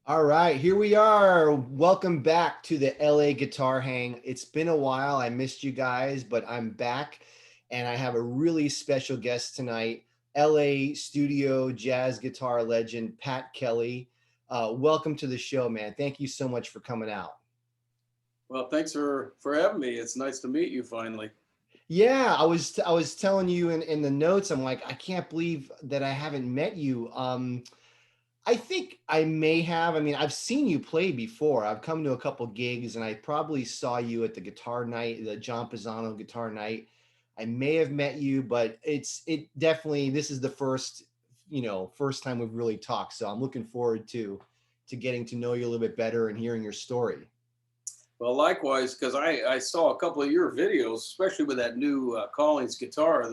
All right, here we are. Welcome back to the LA Guitar Hang. It's been a while. I missed you guys, but I'm back and I have a really special guest tonight, LA studio jazz guitar legend, Pat Kelley. Welcome to the show, man. Thank you so much for coming out. Well, thanks for having me. It's nice to meet you finally. Yeah, I was telling you in the notes, I'm like, I can't believe that I haven't met you. I think I may have. I mean, I've seen you play before. I've come to a couple gigs and I probably saw you at the guitar night, the John Pisano guitar night. I may have met you, but it definitely this is the first time we've really talked. So I'm looking forward to getting to know you a little bit better and hearing your story. Well, likewise, because I saw a couple of your videos, especially with that new Collins guitar.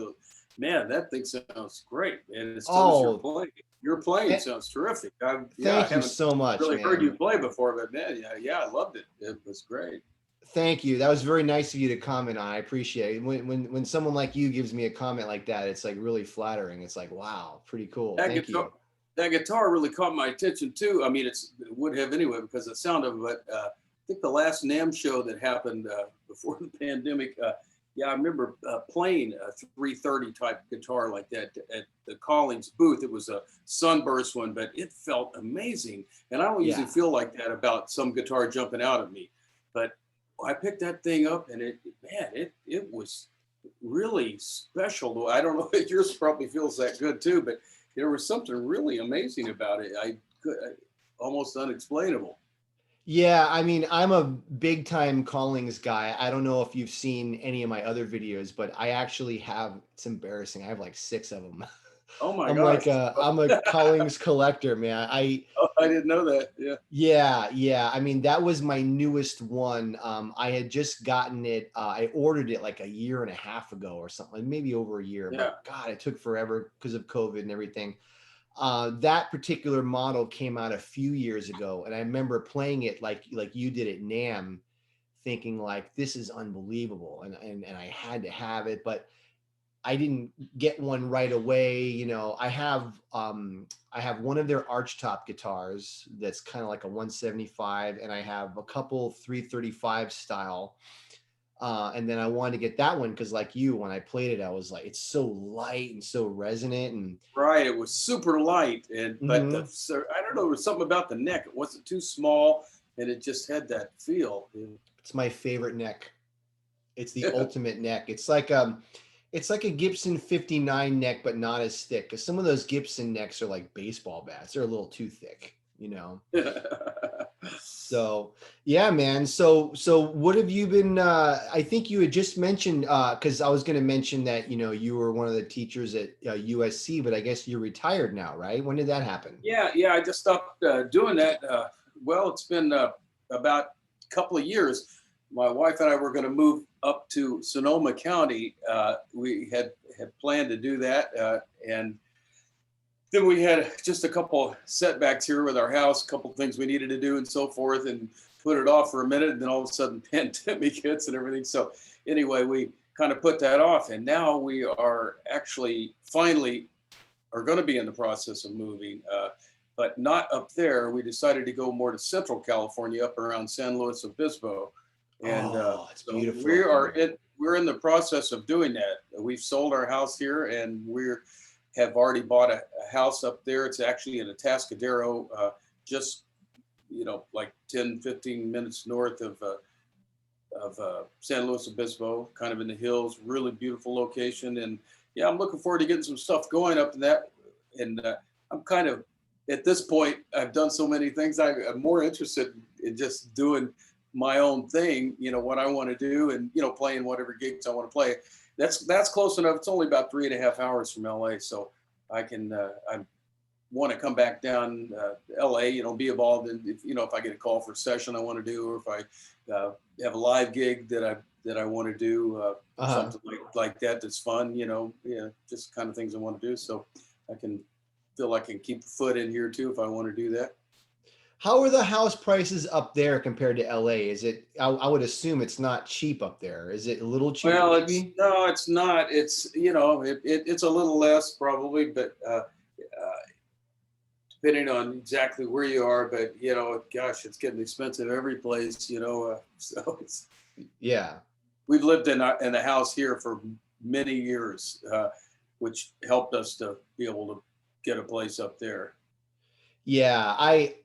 Man, that thing sounds great, and as soon as you're Oh, playing, your playing th- sounds terrific. I thank you haven't so much, really heard you man. play before, but man, yeah, I loved it. It was great. Thank you. That was very nice of you to comment on. I appreciate it. When someone like you gives me a comment like that, it's like really flattering. It's like, wow, pretty cool. That Thank guitar, you. that guitar really caught my attention too. I mean, it would have anyway because the sound of it. I think the last NAMM show that happened before the pandemic. Yeah, I remember playing a 330 type guitar like that at the Collins booth. It was a sunburst one, but it felt amazing. And I don't usually Yeah. feel like that about some guitar jumping out at me, but I picked that thing up and it was really special. I don't know if yours probably feels that good too, but there was something really amazing about it. I could almost unexplainable. Yeah, I mean, I'm a big time callings guy. I don't know if you've seen any of my other videos, but I actually have, it's embarrassing. I have like six of them. Oh my I'm gosh. like I'm a callings collector, man. Oh, I didn't know that. Yeah. Yeah. I mean, that was my newest one. I had just gotten it. I ordered it like a year and a half ago or something, maybe over a year, Yeah. but God, it took forever because of COVID and everything. That particular model came out a few years ago, and I remember playing it like you did at NAMM, thinking like this is unbelievable, and I had to have it, but I didn't get one right away. I have one of their archtop guitars that's kind of like a 175, and I have a couple 335 style. And then I wanted to get that one because, like you, when I played it, I was like, it's so light and so resonant, and Right. It was super light, and but mhm. I don't know. There was something about the neck. It wasn't too small, and it just had that feel. It's my favorite neck. It's the ultimate neck. It's like a Gibson 59 neck, but not as thick. Because some of those Gibson necks are like baseball bats. They're a little too thick. So yeah, man. So what have you been I think you had just mentioned because I was gonna mention that you were one of the teachers at USC, but I guess you're retired now, right? When did that happen? Yeah. I just stopped doing that. Well, it's been about a couple of years. My wife and I were going to move up to Sonoma County. We had planned to do that, and then we had just a couple setbacks here with our house, a couple things we needed to do, and so forth, and put it off for a minute. And then all of a sudden, pandemic hits and everything. So anyway, we kind of put that off, and now we are actually finally are going to be in the process of moving, but not up there. We decided to go more to Central California, up around San Luis Obispo, and Oh, it's so beautiful up there. we're in the process of doing that. We've sold our house here, and we have already bought a house up there. It's actually in Atascadero, just like 10, 15 minutes north of San Luis Obispo, kind of in the hills. Really beautiful location, and yeah, I'm looking forward to getting some stuff going up in that. And I'm kind of at this point, I've done so many things. I'm more interested in just doing my own thing. What I want to do, and playing whatever gigs I want to play. That's close enough. It's only about 3.5 hours from LA, so I can. I want to come back down LA, be involved in, if I get a call for a session I want to do, or if I have a live gig that I want to do, Uh-huh. something like that that's fun, yeah, just kind of things I want to do. So I can feel I can keep the foot in here too if I want to do that. How are the house prices up there compared to LA? Is it, I would assume it's not cheap up there. Is it a little cheaper Well, it's maybe? no, it's not. It's it's a little less probably, but depending on exactly where you are, but you know, gosh, it's getting expensive every place, you know. So Yeah. we've lived in a house here for many years, which helped us to be able to get a place up there. Yeah, I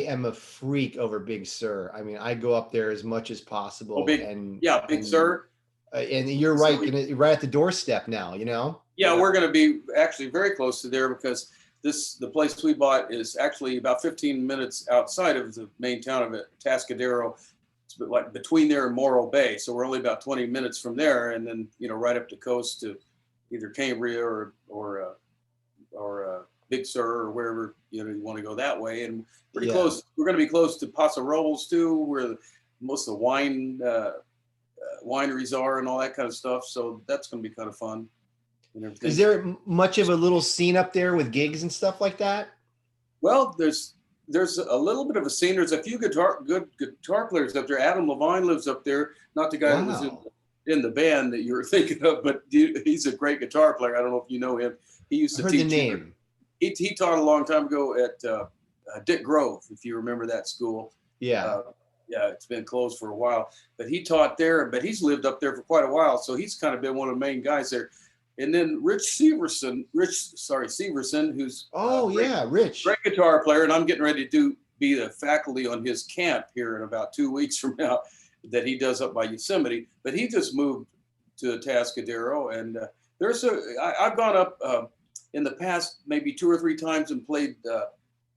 am a freak over Big Sur. I mean, I go up there as much as Oh, possible, big, yeah, Big Sur. and you're So right, you're right at the doorstep now, you know? yeah, we're going to be actually very close to there because the place we bought is actually about 15 minutes outside of the main town of it, Atascadero. It's like between there and Morro Bay, so we're only about 20 minutes from there, and then you know right up the coast to either Cambria or Big Sur or wherever you know you want to go that way, and pretty Yeah. close. We're going to be close to Paso Robles too, where most of the wineries are and all that kind of stuff. So that's going to be kind of fun. Is there much of a little scene up there with gigs and stuff like that? Well, there's a little bit of a scene. There's a few good guitar players up there. Adam Levine lives up there. Not the guy that was in the band that you were thinking of, but he's a great guitar player. I don't know if you know him. He used to I heard teach the name. He taught a long time ago at Dick Grove, if you remember that school. Yeah. Yeah, it's been closed for a while, but he taught there. But he's lived up there for quite a while, so he's kind of been one of the main guys there. And then Severson, who's Rich, great guitar player, and I'm getting ready to be the faculty on his camp here in about 2 weeks from now, that he does up by Yosemite. But he just moved to Atascadero, and I've gone up in the past maybe 2 or 3 times and played a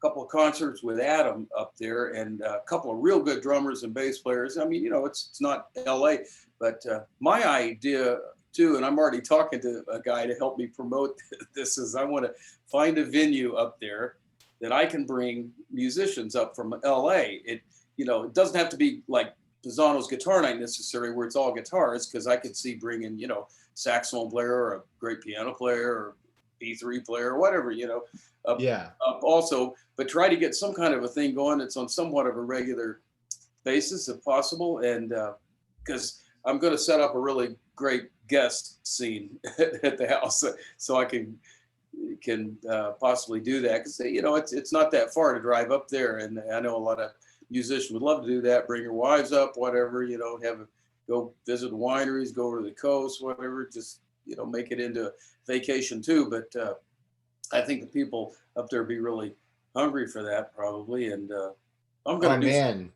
couple of concerts with Adam up there, and a couple of real good drummers and bass players. I mean, you know, it's not LA, but my idea too, and I'm already talking to a guy to help me promote this, is I want to find a venue up there that I can bring musicians up from LA. It doesn't have to be like Pisano's Guitar Night necessarily, where it's all guitars, because I could see bringing, saxophone player or a great piano player or B3 player or whatever, up also, but try to get some kind of a thing going that's on somewhat of a regular basis if possible. And because I'm going to set up a really great guest scene at the house, so I can possibly do that, because it's not that far to drive up there, and I know a lot of musicians would love to do that, bring your wives up, whatever, go visit wineries, go over to the coast, whatever, just make it into a vacation too. But I think the people up there be really hungry for that probably, and I'm going to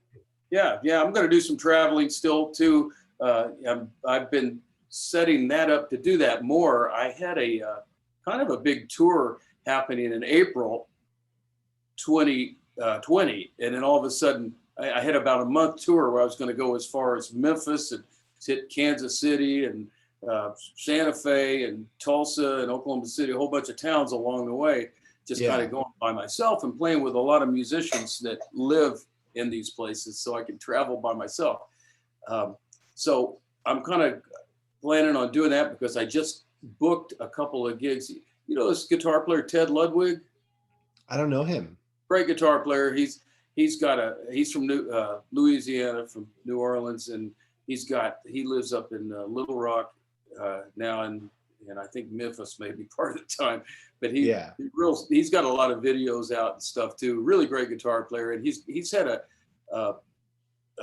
I'm going to do some traveling still too. I've been setting that up to do that more. I had a kind of a big tour happening in April 2020, and then all of a sudden I had about a month tour where I was going to go as far as Memphis and hit Kansas City and Santa Fe and Tulsa and Oklahoma City, a whole bunch of towns along the way, just kind of going by myself and playing with a lot of musicians that live in these places, so I can travel by myself. So I'm kind of planning on doing that, because I just booked a couple of gigs. This guitar player, Ted Ludwig? I don't know him. Great guitar player. He's from Louisiana, from New Orleans, and he lives up in Little Rock now, and I think Memphis may be part of the time. But he's got a lot of videos out and stuff too. Really great guitar player, and he's had a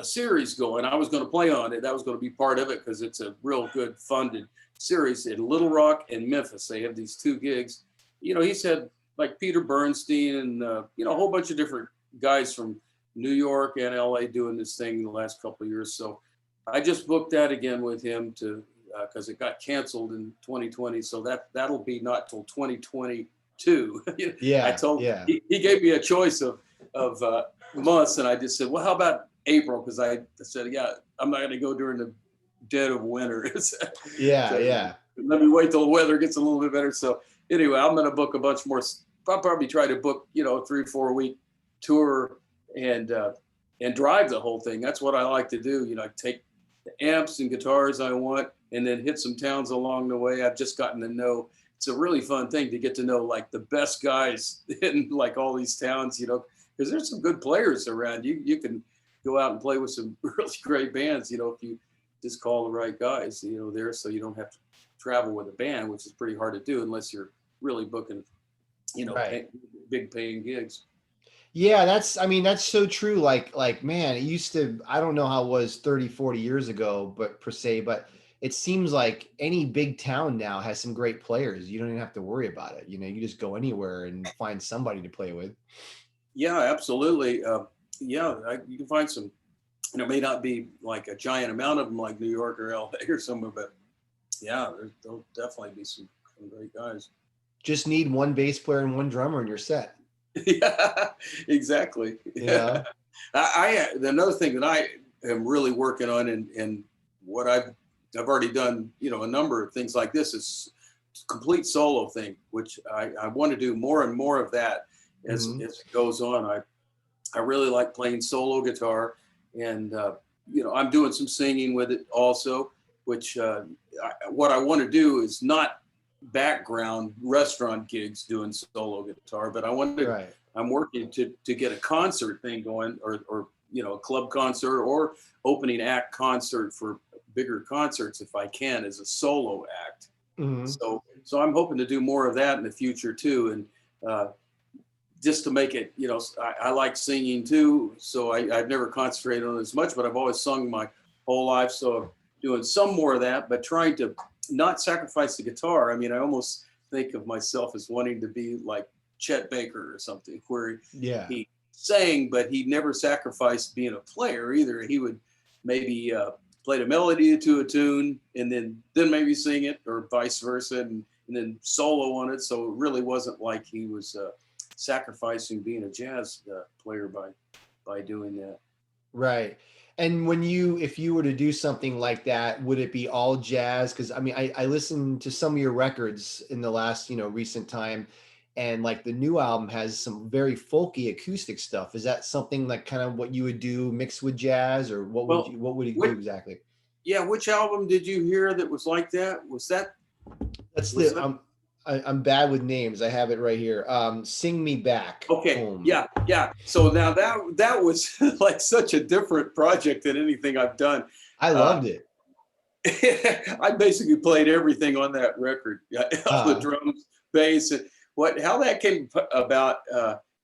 series going. I was going to play on it. That was going to be part of it, because it's a real good funded series in Little Rock and Memphis. They have these 2 gigs. He's had like Peter Bernstein and a whole bunch of different guys from New York and LA doing this thing in the last couple of years. So I just booked that again with him because it got canceled in 2020. So that'll be not till 2022. He gave me a choice of months, and I just said, well, how about April? Because I said, I'm not going to go during the dead of winter. Let me wait till the weather gets a little bit better. So anyway, I'm going to book a bunch more. I'll probably try to book 3-4 week tour and drive the whole thing. That's what I like to do. Take the amps and guitars I want, and then hit some towns along the way. I've just gotten to know. It's a really fun thing to get to know like the best guys in like all these towns, because there's some good players around. You can go out and play with some really great bands, if you just call the right guys, there, so you don't have to travel with a band, which is pretty hard to do unless you're really booking, big paying gigs. Yeah, I mean, that's so true. Like, man, it used to, I don't know how it was 30, 40 years ago, but per se, but it seems like any big town now has some great players. You don't even have to worry about it. You know, you just go anywhere and find somebody to play with. Yeah, absolutely. Yeah, you can find some. And it may not be like a giant amount of them like New York or LA or somewhere, but yeah, there'll definitely be some great guys. Just need one bass player and one drummer and you're set. Yeah, exactly. You Yeah. know? Another thing that I am really working on, and what I've already done, a number of things like this is complete solo thing, which I want to do more and more of that Hmm. as it goes on. I really like playing solo guitar, and I'm doing some singing with it also. Which what I want to do is not background restaurant gigs doing solo guitar, but Right. I'm working to get a concert thing going, or a club concert or opening act concert for bigger concerts if I can as a solo act. Hmm. So I'm hoping to do more of that in the future too, and just to make it, I like singing too, so I've never concentrated on it as much, but I've always sung my whole life, so doing some more of that, but trying to not sacrifice the guitar. I mean, I almost think of myself as wanting to be like Chet Baker or something, where Yeah. he sang, but he never sacrificed being a player either. He would maybe play the melody to a tune and then maybe sing it, or vice versa, and then solo on it. So it really wasn't like he was sacrificing being a jazz player by doing that. Right. And if you were to do something like that, would it be all jazz? Because I mean, I listened to some of your records in the last, recent time, and like the new album has some very folky acoustic stuff. Is that something like kind of what you would do mixed with jazz, or Well, what would it do which exactly? yeah, which album did you hear that was like that? That's Was the that I'm bad with names. I have it right here. Sing Me Back Okay, Home. yeah, yeah. So now that was like such a different project than anything I've done. I Uh, loved it. I basically played everything on that record, yeah, all the Uh, drums, bass, and how that came about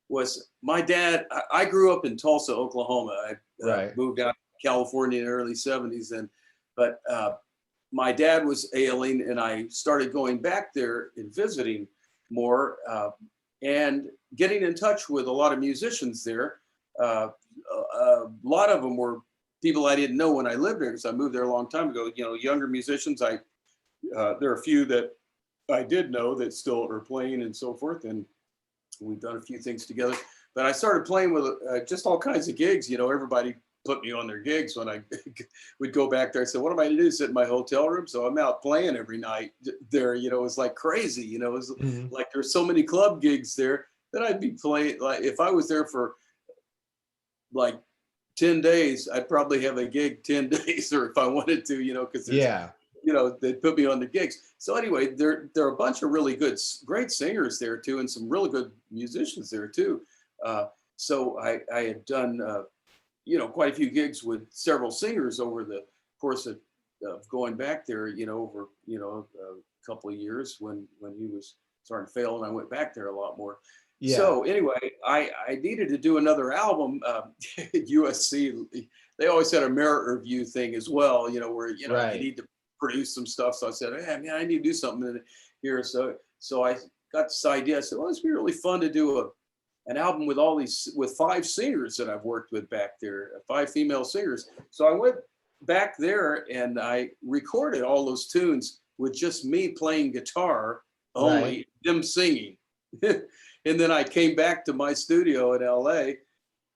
was my dad. I grew up in Tulsa, Oklahoma. I right. moved out to California in the early '70s, but my dad was ailing, and I started going back there and visiting more, and getting in touch with a lot of musicians there. A lot of them were people I didn't know when I lived there, because I moved there a long time ago. Younger musicians. There are a few that I did know that still are playing and so forth, and we've done a few things together. But I started playing with just all kinds of gigs. Everybody put me on their gigs when I would go back there. I said, "What am I to do? Sit in my hotel room?" So I'm out playing every night there. It was like crazy. It was Mhm. like there's so many club gigs there that I'd be playing. Like if I was there for like 10 days, I'd probably have a gig 10 days, or if I wanted to, because there's, Yeah. they put me on the gigs. So anyway, there are a bunch of really great singers there too, and some really good musicians there too. So I had done, quite a few gigs with several singers over the course of going back there, over, a couple of years when he was starting to fail, and I went back there a lot more. Yeah. So anyway, I needed to do another album. At USC, they always had a merit review thing as well, where you Right. need to produce some stuff. So I said, hey, man, I need to do something here. So I got this idea. I said, well, it's be really fun to do an album with 5 singers that I've worked with back there, 5 female singers. So I went back there and I recorded all those tunes with just me playing guitar Right. only, them singing. And then I came back to my studio in LA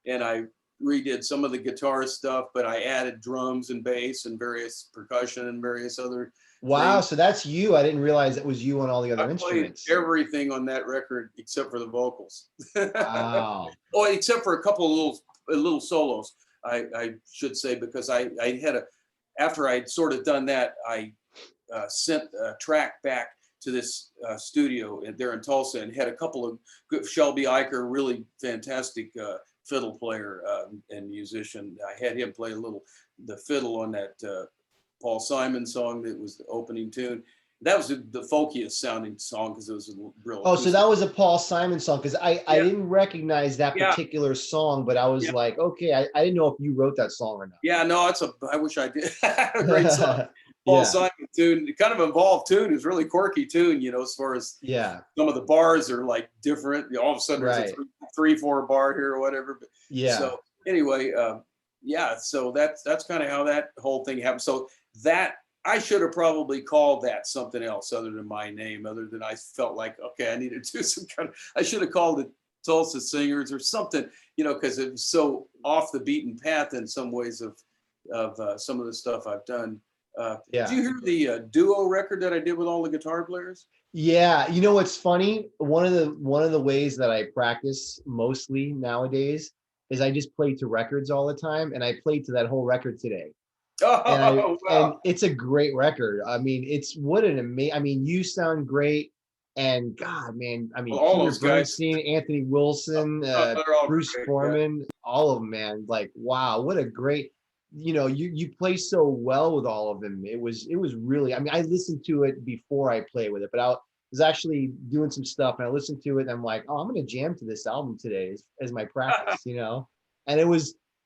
and I redid some of the guitar stuff, but I added drums and bass and various percussion and various other Wow. things. So that's you. I didn't realize it was you on all the I other played instruments. everything on that record except for the vocals. Wow. Oh, except for a couple of little solos, I should say, because I had after I'd sort of done that, I sent a track back to this studio there in Tulsa and had a couple of good, Shelby Eicher, really fantastic fiddle player and musician. I had him play the fiddle on that Paul Simon song that was the opening tune. That was the folkiest sounding song because it was a real. Oh, so that was a Paul Simon song, because I didn't recognize that Yeah. particular song, but I was like, okay, I didn't know if you wrote that song or not. Yeah, no, I wish I did. A great song. Paul Yeah. Simon tune, kind of involved tune. It's really quirky tune, as far as Yeah. some of the bars are like different. All of a sudden there's Right. a 3/4 bar here or whatever. But, Yeah. So anyway, yeah, so that's kind of how that whole thing happened. So that I should have probably called that something else other than my name, other than I felt like, okay, I need to do some kind of, I should have called it Tulsa Singers or something, because it was so off the beaten path in some ways of some of the stuff I've done. Yeah. Did you hear the duo record that I did with all the guitar players? Yeah, you know what's funny? One of the ways that I practice mostly nowadays is I just play to records all the time, and I played to that whole record today. Oh, wow. And it's a great record. I mean, it's what an amazing. I mean, you sound great, and God, man, I mean, Well, all Peter those guys. Bernstein, Anthony Wilson, They're all Bruce great, Foreman, all of them, man. Like, wow, what a great. You play so well with all of them. It was really. I mean, I listened to it before I played with it, but I was actually doing some stuff, and I listened to it, and I'm like, oh, I'm gonna jam to this album today as my practice, And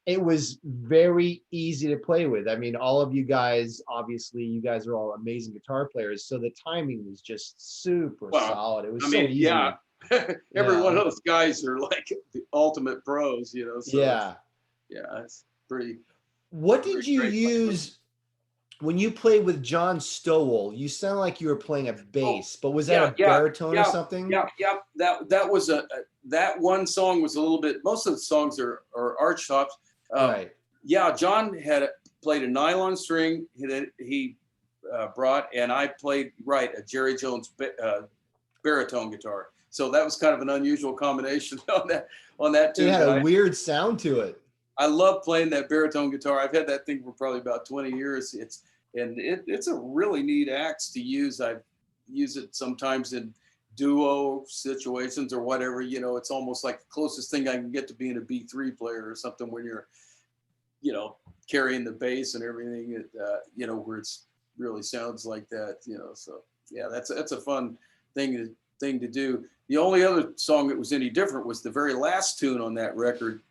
it was very easy to play with. I mean, all of you guys, obviously, you guys are all amazing guitar players, so the timing was just super solid. It was so easy. Yeah. Every one of those guys are like the ultimate pros, So yeah, it's pretty. What did you use when you played with John Stowell? You sound like you were playing a bass, but was that a baritone or something? Yeah. That was that one song was a little bit. Most of the songs are arch tops. Right. Yeah, John had played a nylon string. He brought, and I played a Jerry Jones baritone guitar. So that was kind of an unusual combination on that tune. It had a weird sound to it. I love playing that baritone guitar. I've had that thing for probably about 20 years. It's a really neat axe to use. I use it sometimes in duo situations or whatever. It's almost like the closest thing I can get to being a B3 player or something when you're, carrying the bass and everything. Where it's really sounds like that. So yeah, that's a fun thing to do. The only other song that was any different was the very last tune on that record.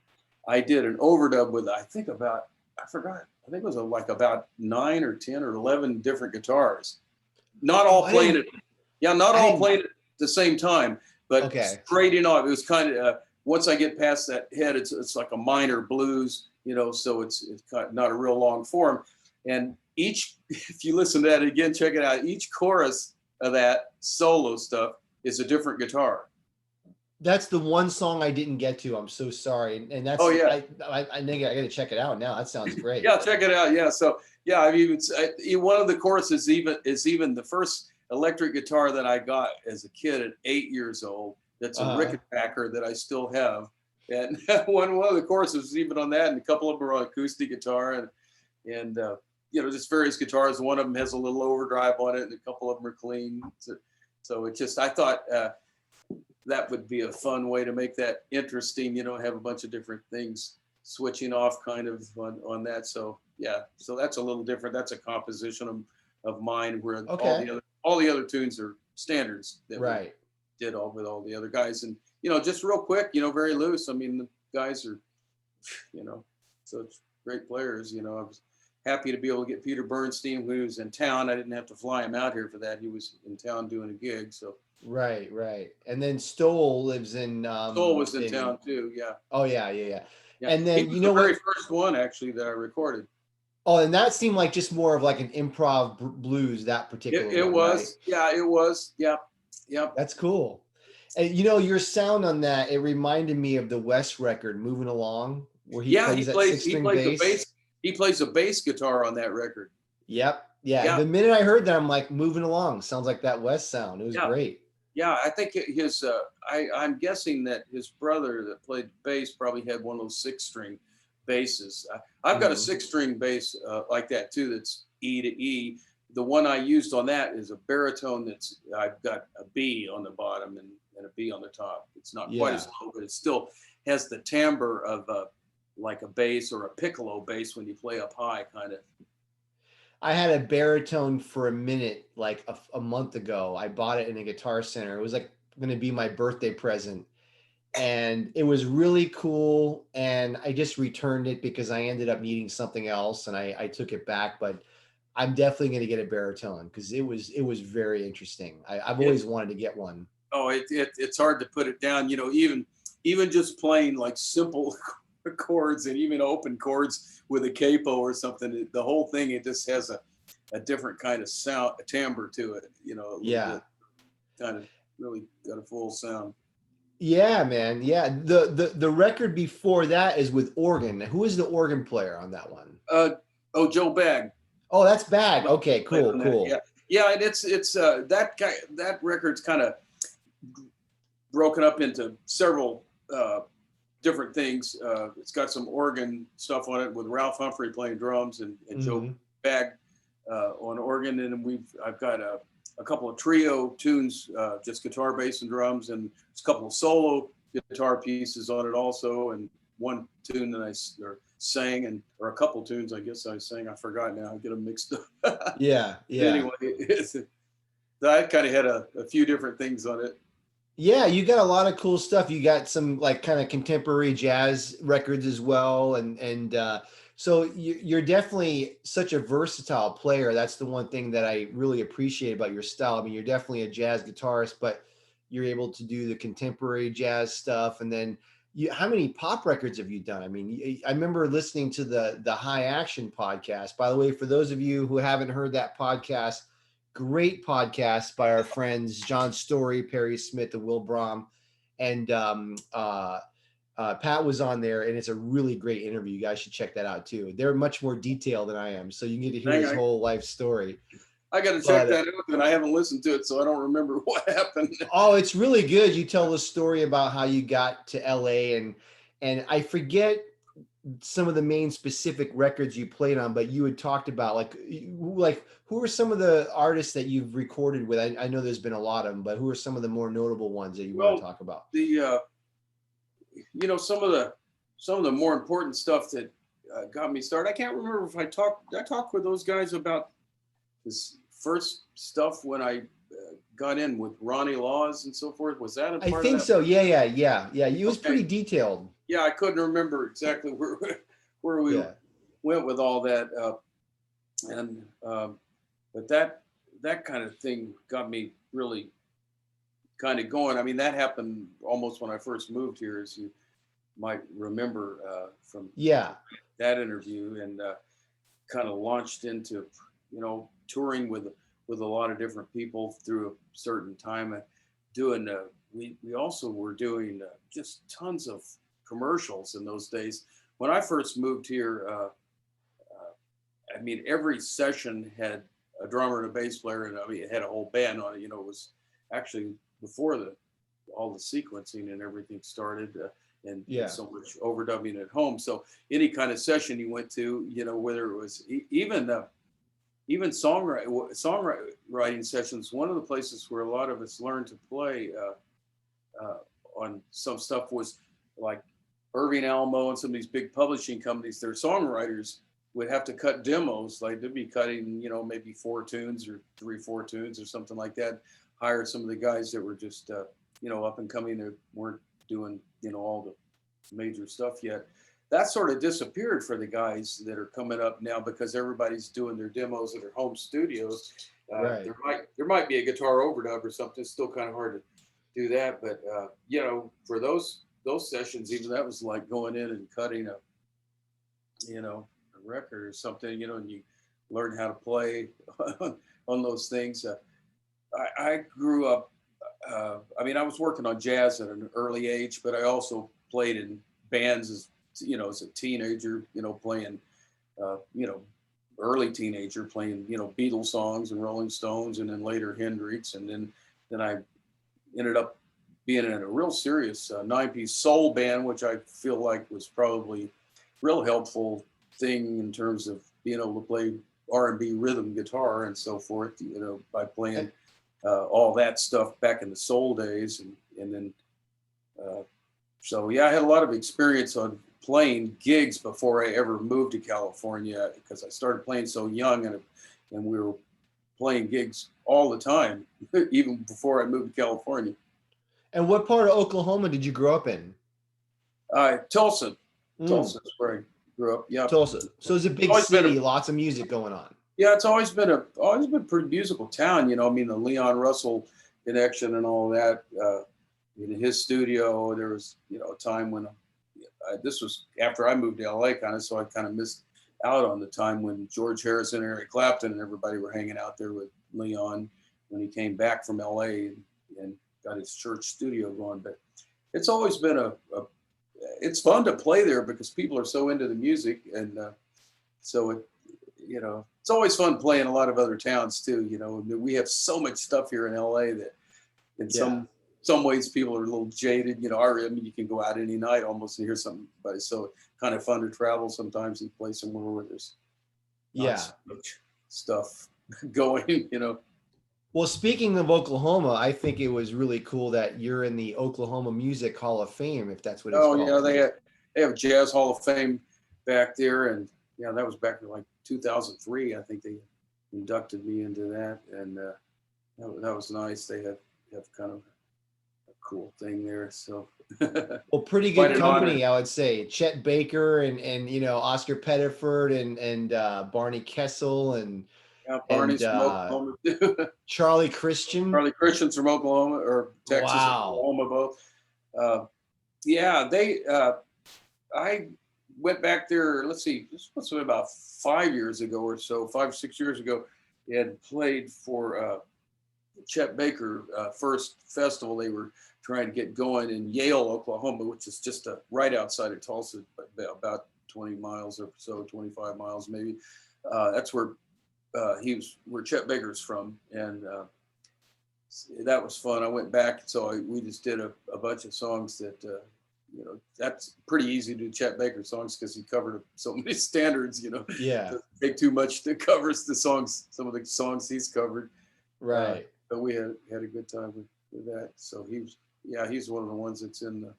I did an overdub with, I think it was like about 9 or 10 or 11 different guitars. Not all playing it. Yeah, not all playing it at the same time, but straight in off. It was kind of, once I get past that head, it's like a minor blues, so it's kind of not a real long form. And if you listen to that again, check it out, each chorus of that solo stuff is a different guitar. That's the one song I didn't get to. I'm so sorry. And that's, I think I got to check it out now. That sounds great. Yeah, check it out. Yeah. So yeah, I mean, one of the choruses even the first electric guitar that I got as a kid at 8 years old. That's a Rickenbacker that I still have. And one of the choruses was even on that, and a couple of them are on acoustic guitar and just various guitars. One of them has a little overdrive on it, and a couple of them are clean. So it just, I thought that would be a fun way to make that interesting, have a bunch of different things switching off kind of on that. So yeah, so that's a little different. That's a composition of mine where all the other tunes are standards that we did with all the other guys. And, just real quick, very loose. I mean, the guys are, such great players. I was happy to be able to get Peter Bernstein, who was in town. I didn't have to fly him out here for that. He was in town doing a gig. So. Right. And then Stowell lives in. Stowell was in town too. Yeah. Oh yeah. And then he was the very first one actually that I recorded. Oh, and that seemed like just more of like an improv blues. That particular. It was. Right? Yeah, it was. Yeah. That's cool. And your sound on that, it reminded me of the West record, "Moving Along," where he plays that 6-string bass. He plays a bass guitar on that record. Yep. Yeah. The minute I heard that, I'm like, "Moving Along" sounds like that West sound. It was great. Yeah, I think his. I'm guessing that his brother that played bass probably had one of those 6-string basses. I've got a 6-string bass like that too. That's E to E. The one I used on that is a baritone. I've got a B on the bottom and a B on the top. It's not quite as low, but it still has the timbre of like a bass or a piccolo bass when you play up high, kind of. I had a baritone for a minute, like a month ago. I bought it in a Guitar Center. It was like going to be my birthday present, and it was really cool. And I just returned it because I ended up needing something else, and I took it back. But I'm definitely going to get a baritone because it was very interesting. I've It, always wanted to get one. oh, it's hard to put it down. You know, even just playing like simple chords and even open chords with a capo or something, the whole thing, it just has a different kind of sound, a timbre to it. You know, a little Yeah. bit kind of really got a full sound. Yeah, man. Yeah. The record before that is with organ. Who is the organ player on that one? Oh, Joe Bag Oh, that's Bag. Okay, played cool, on that. cool. Yeah, yeah, and it's that guy, that record's kind of broken up into several different things. It's got some organ stuff on it with Ralph Humphrey playing drums and Joe Hmm. Bag on organ, and I've got a couple of trio tunes, just guitar, bass, and drums, and a couple of solo guitar pieces on it also, and one tune that I sang, and or a couple tunes I guess I sang. I forgot now. I get them mixed up. Yeah, yeah. Anyway, I kind of had a few different things on it. Yeah, you got a lot of cool stuff. You got some like kind of contemporary jazz records as well, and so you're definitely such a versatile player. That's the one thing that I really appreciate about your style. I mean, you're definitely a jazz guitarist, but you're able to do the contemporary jazz stuff. And then how many pop records have you done? I mean, I remember listening to the High Action podcast. By the way, for those of you who haven't heard that podcast, great podcast by our friends John Story, Perry Smith, and Will Brom, and Pat was on there, and it's a really great interview. You guys should check that out too. They're much more detailed than I am, so you get to hear Hang his on. whole life story. I got to check But that out, and I haven't listened to it, so I don't remember what happened. oh, it's really good. You tell the story about how you got to LA, and I forget some of the main specific records you played on, but you had talked about like who are some of the artists that you've recorded with? I know there's been a lot of them, but who are some of the more notable ones that you want to Well, talk about? the you know, some of the more important stuff that got me started. I can't remember if I talked with those guys about this first stuff when I got in with Ronnie Laws and so forth. Was that a I part of think that? so. Yeah. It was Okay. pretty detailed. Yeah, I couldn't remember exactly where we Yeah. went with all that, and but that kind of thing got me really kind of going. I mean, that happened almost when I first moved here, as you might remember from Yeah. that interview, and kind of launched into, you know, touring with a lot of different people through a certain time. Doing we also were doing just tons of commercials in those days. When I first moved here, I mean, every session had a drummer and a bass player, and I mean, it had a whole band on it. You know, it was actually before all the sequencing and everything started, and Yeah. so much overdubbing at home. So any kind of session you went to, you know, whether it was even songwriting sessions, one of the places where a lot of us learned to play on some stuff was like Irving Alamo and some of these big publishing companies. Their songwriters would have to cut demos, like they'd be cutting, you know, maybe 4 tunes or 3-4 tunes or something like that. Hire some of the guys that were just, you know, up and coming, that weren't doing, you know, all the major stuff yet. That sort of disappeared for the guys that are coming up now, because everybody's doing their demos at their home studios. Right. There might be a guitar overdub or something. It's still kind of hard to do that, but you know, for those sessions, even that was like going in and cutting a, you know, a record or something, you know, and you learn how to play on those things. I grew up. I mean, I was working on jazz at an early age, but I also played in bands as, you know, as a teenager. You know, playing, you know, early teenager playing, you know, Beatles songs and Rolling Stones, and then later Hendrix, and then I ended up being in a real serious 9-piece soul band, which I feel like was probably real helpful thing in terms of being able to play R&B rhythm guitar and so forth, you know, by playing all that stuff back in the soul days. And then, so yeah, I had a lot of experience on playing gigs before I ever moved to California, because I started playing so young, and and we were playing gigs all the time, even before I moved to California. And what part of Oklahoma did you grow up in? Tulsa. Mm. Tulsa is where I grew up. Yeah. Tulsa. So it's a big city, lots of music going on. Yeah, it's always been a pretty musical town. You know, I mean, the Leon Russell connection and all that. In his studio, there was, you know, a time when this was after I moved to LA, kind of, so I kind of missed out on the time when George Harrison and Eric Clapton and everybody were hanging out there with Leon when he came back from LA and got his church studio going. But it's always been it's fun to play there because people are so into the music, and so it, you know, it's always fun playing a lot of other towns too. You know, we have so much stuff here in LA that in some ways people are a little jaded. You know, I mean, you can go out any night almost and hear something, but it's so kind of fun to travel sometimes and play somewhere where there's not so much stuff going, you know. Well, speaking of Oklahoma, I think it was really cool that you're in the Oklahoma Music Hall of Fame, if that's what it's called. Oh yeah, they have Jazz Hall of Fame back there, and yeah, that was back in like 2003. I think they inducted me into that, and that was nice. They have kind of a cool thing there. So well, pretty good company, I would say. Chet Baker and you know, Oscar Pettiford and Barney Kessel and Barney's from Oklahoma too. Charlie Christian. Charlie Christian's from Oklahoma or Texas, Oklahoma both. Yeah, I went back there, let's see, this must have been about 5 years ago or so, 5 or 6 years ago. He had played for Chet Baker first festival they were trying to get going in Yale, Oklahoma, which is just right outside of Tulsa, about 20 miles or so, 25 miles maybe. That's where where Chet Baker's from, and that was fun. I went back, so we just did a bunch of songs that, you know, that's pretty easy to do Chet Baker songs because he covered so many standards, you know. Yeah. Doesn't take too much to cover the songs, some of the songs he's covered. Right. But we had a good time with that. So he's one of the ones that's in the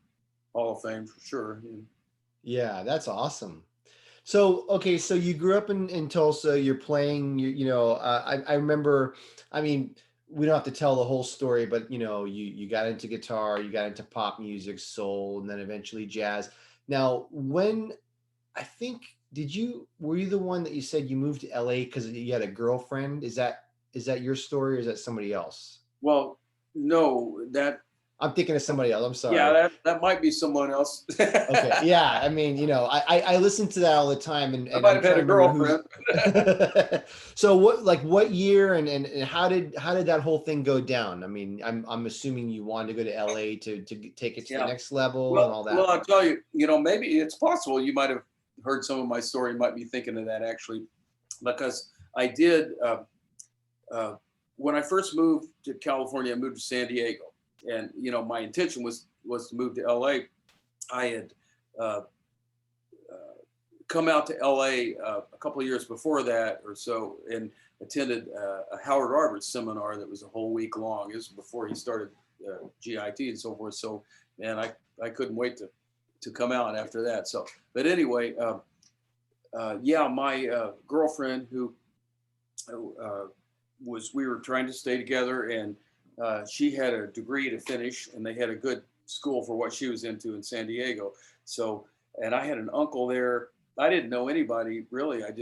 Hall of Fame for sure. Yeah, that's awesome. So, okay, so you grew up in Tulsa, you're playing, you know, I remember, I mean, we don't have to tell the whole story, but, you know, you got into guitar, you got into pop music, soul, and then eventually jazz. Now, were you the one that you said you moved to LA because you had a girlfriend? Is that your story or is that somebody else? Well, no, I'm thinking of somebody else. I'm sorry. Yeah, that might be someone else. Okay. Yeah. I mean, you know, I listen to that all the time, and I might have had a girlfriend. So what year and how did that whole thing go down? I mean, I'm assuming you wanted to go to LA to take it to the next level and all that. Well, I'll tell you, you know, maybe it's possible you might have heard some of my story, you might be thinking of that actually, because I did when I first moved to California, I moved to San Diego. And, you know, my intention was to move to LA. I had come out to LA a couple of years before that or so and attended a Howard Roberts seminar that was a whole week long. It was before he started GIT and so forth. So, man, I couldn't wait to come out after that. So, but anyway, my girlfriend who we were trying to stay together, and she had a degree to finish, and they had a good school for what she was into in San Diego. So, and I had an uncle there. I didn't know anybody really. I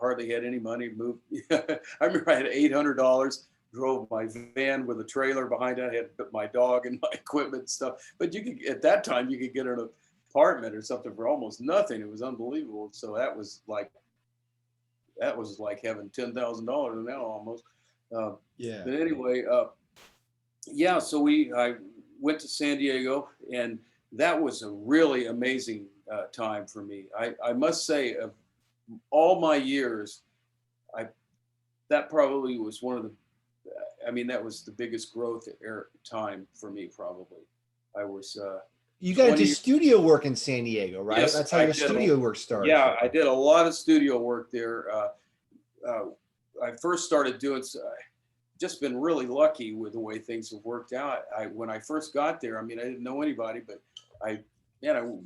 hardly had any money. Moved. I remember I had $800. Drove my van with a trailer behind it. I had my dog and my equipment and stuff. But at that time you could get an apartment or something for almost nothing. It was unbelievable. So that was like having $10,000 now almost. Yeah. But anyway, so I went to San Diego, and that was a really amazing time for me. I must say, of all my years, that probably was that was the biggest growth time for me probably. I was you got into studio work in San Diego, right? Yes, that's how your studio work started. Yeah, I did a lot of studio work there. I first started doing, just been really lucky with the way things have worked out. When I first got there, I mean, I didn't know anybody, but I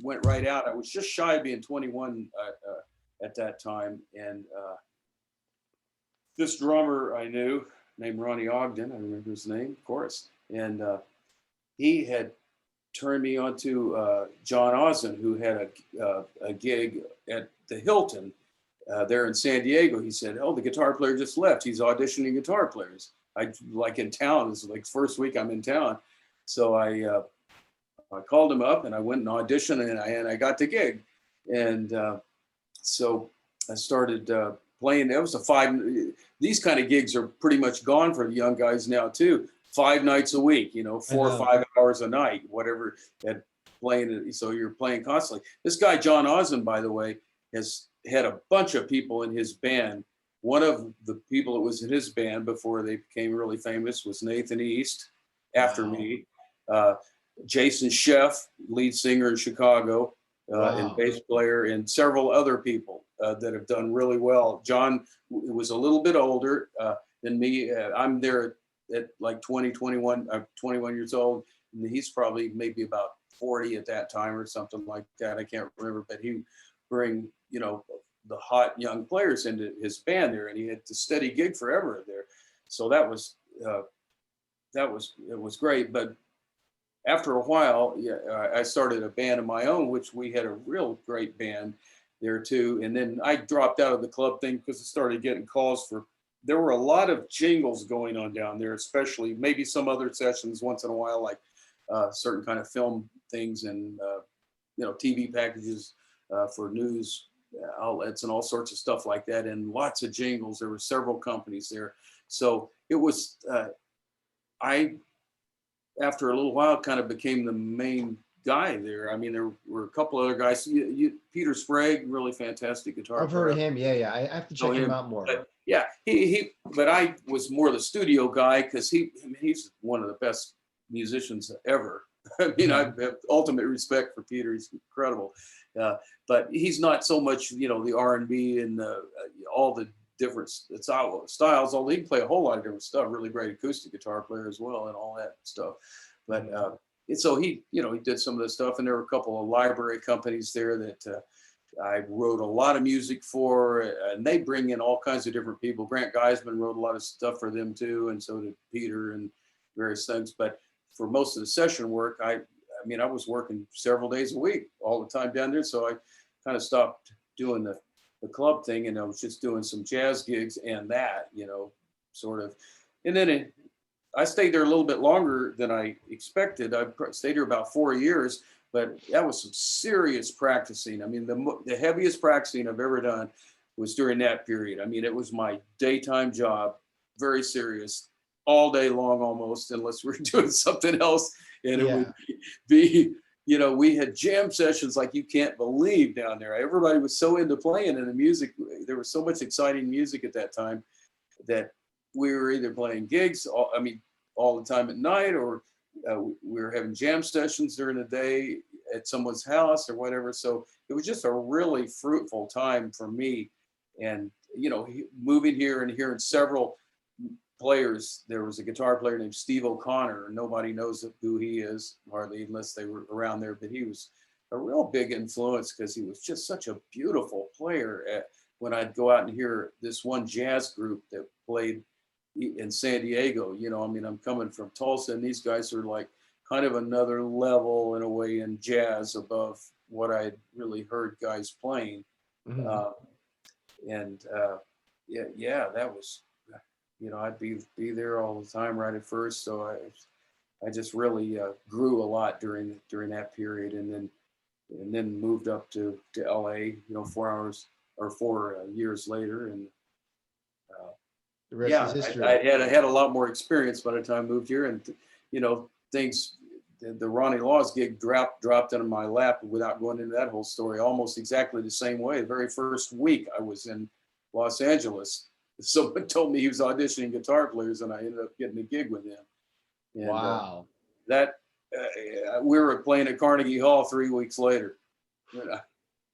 went right out. I was just shy of being 21 at that time, and this drummer I knew named Ronnie Ogden. I remember his name, of course. And he had turned me on to John Osmond, who had a gig at the Hilton there in San Diego. He said, "Oh, the guitar player just left. He's auditioning guitar players." I like in town. This is like first week I'm in town, so I called him up and I went and auditioned and I got the gig, and so I started playing. That was a five. These kind of gigs are pretty much gone for the young guys now too. 5 nights a week, 4 or 5 hours a night, whatever. At playing, so you're playing constantly. This guy John Osmond, by the way, has had a bunch of people in his band. One of the people that was in his band before they became really famous was Nathan East, after me. Jason Sheff, lead singer in Chicago, and bass player, and several other people that have done really well. John was a little bit older than me. I'm there at like 21 years old. And he's probably maybe about 40 at that time or something like that. I can't remember, but he bring, the hot young players into his band there, and he had a steady gig forever there. So it was great. But after a while, I started a band of my own, which we had a real great band there too. And then I dropped out of the club thing because I started getting calls for, there were a lot of jingles going on down there, especially maybe some other sessions once in a while, like certain kind of film things and, TV packages for news outlets and all sorts of stuff like that. And lots of jingles. There were several companies there. So it was, after a little while, kind of became the main guy there. I mean, there were a couple other guys. Peter Sprague, really fantastic guitar I've heard of him. Yeah. I have to check him out more. But yeah, but I was more the studio guy because he's one of the best musicians ever. I mean, I have ultimate respect for Peter. He's incredible. But he's not so much, the R&B and all the different styles, although he can play a whole lot of different stuff. Really great acoustic guitar player as well and all that stuff. But so he did some of the stuff, and there were a couple of library companies there that I wrote a lot of music for, and they bring in all kinds of different people. Grant Geisman wrote a lot of stuff for them too, and so did Peter and various things. But for most of the session work, I was working several days a week all the time down there, so I kind of stopped doing the club thing, and I was just doing some jazz gigs and that, sort of. And then I stayed there a little bit longer than I expected. I stayed here about 4 years, but that was some serious practicing. I mean, the heaviest practicing I've ever done was during that period. I mean, it was my daytime job, very serious, all day long almost, unless we were doing something else. And it would be, we had jam sessions like you can't believe down there. Everybody was so into playing, and the music, there was so much exciting music at that time that we were either playing gigs, all the time at night, or we were having jam sessions during the day at someone's house or whatever. So it was just a really fruitful time for me. And, moving here and hearing several players. There was a guitar player named Steve O'Connor. Nobody knows who he is, hardly, unless they were around there. But he was a real big influence because he was just such a beautiful player. When I'd go out and hear this one jazz group that played in San Diego, I'm coming from Tulsa, and these guys are like kind of another level in a way in jazz above what I'd really heard guys playing. That was, I'd be there all the time right at first. So I just really grew a lot during that period, and then moved up to LA, 4 years later. And the rest is history. I had a lot more experience by the time I moved here, and things. The Ronnie Laws gig dropped into my lap without going into that whole story. Almost exactly the same way. The very first week I was in Los Angeles, someone told me he was auditioning guitar players, and I ended up getting a gig with him. And, wow. We were playing at Carnegie Hall 3 weeks later.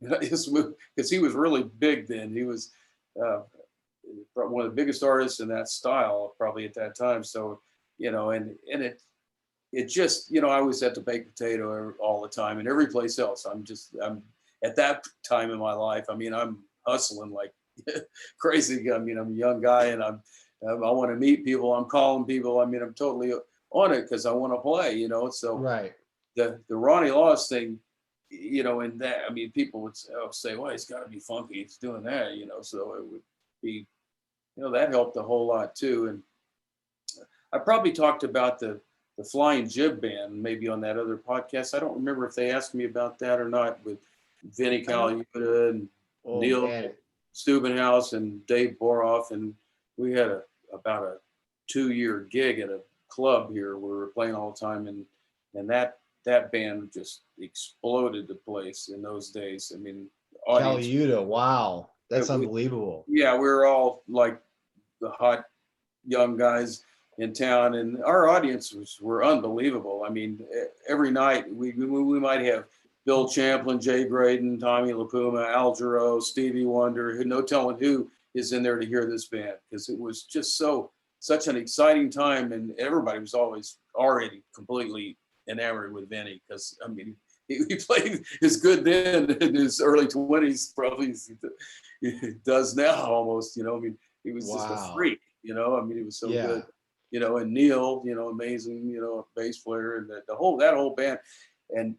Because he was really big then. He was one of the biggest artists in that style probably at that time. So, and it just, I was at the baked potato all the time, and every place else. I'm at that time in my life, I'm hustling like crazy. I mean, I'm a young guy and I want to meet people. I'm calling people. I mean, I'm totally on it because I want to play, So Right. the Ronnie Laws thing, and that, I mean, people would say, well, he's got to be funky. He's doing that, so it would be, that helped a whole lot too. And I probably talked about the Flying Jib Band maybe on that other podcast. I don't remember if they asked me about that or not, with Vinnie I don't. Colaiuta and Oh Neil man. Steubenhouse and Dave Boroff, and we had about a 2-year gig at a club here where we were playing all the time, and that band just exploded the place in those days. I mean, audience. Caliuta. Wow. That's we, unbelievable. yeah, we were all like the hot young guys in town, and our audiences were unbelievable. I mean, every night we might have Bill Champlin, Jay Graydon, Tommy LaPuma, Al Jarreau, Stevie Wonder, no telling who is in there to hear this band, because it was just such an exciting time, and everybody was always already completely enamored with Vinny, because I mean, he played as good then in his early 20s probably as he does now almost. I mean, he was just a freak. I mean, he was so good. And Neil, amazing, bass player, and that whole band. And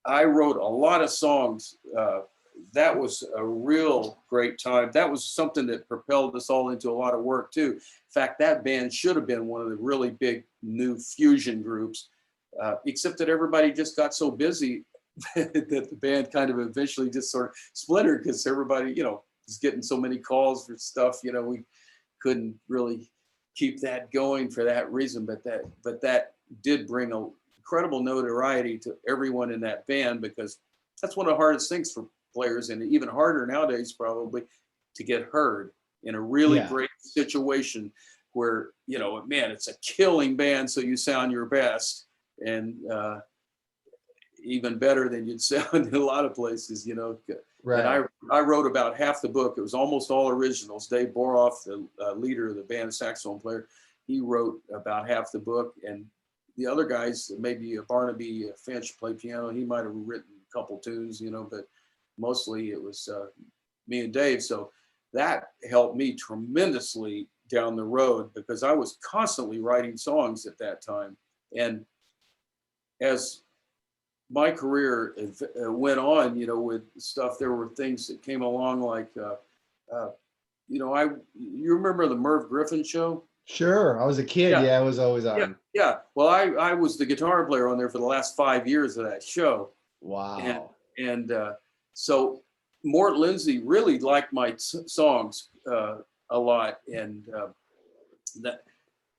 I wrote a lot of songs. That was a real great time. That was something that propelled us all into a lot of work too. In fact, that band should have been one of the really big new fusion groups, except that everybody just got so busy that the band kind of eventually just sort of splintered, because everybody, was getting so many calls for stuff. We couldn't really keep that going for that reason. But that did bring a incredible notoriety to everyone in that band, because that's one of the hardest things for players, and even harder nowadays probably, to get heard in a really great situation where, man, it's a killing band, so you sound your best, and even better than you'd sound in a lot of places, Right. And I wrote about half the book. It was almost all originals. Dave Boroff, the leader of the band, saxophone player, he wrote about half the book. And the other guys, maybe Barnaby Finch played piano. He might have written a couple tunes, but mostly it was me and Dave. So that helped me tremendously down the road, because I was constantly writing songs at that time. And as my career went on, with stuff, there were things that came along like, you remember the Merv Griffin show? Sure. I was a kid. Yeah, I was always on. Yeah. Well, I was the guitar player on there for the last 5 years of that show. Wow. And so Mort Lindsay really liked my songs a lot. And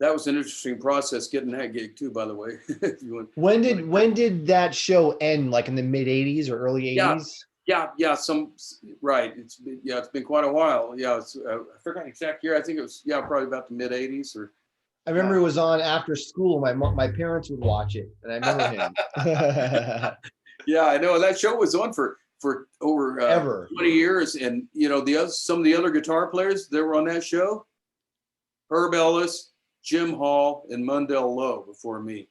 that was an interesting process getting that gig too, by the way. When did that show end? Like in the mid 80s or early 80s? Yeah. Right. It's been quite a while. Yeah. I forgot the exact year. I think it was, probably about the mid 80s or. I remember it was on after school. My parents would watch it, and I remember him. Yeah, I know. That show was on for over 20 years. And, some of the other guitar players that were on that show, Herb Ellis, Jim Hall, and Mundell Lowe before me.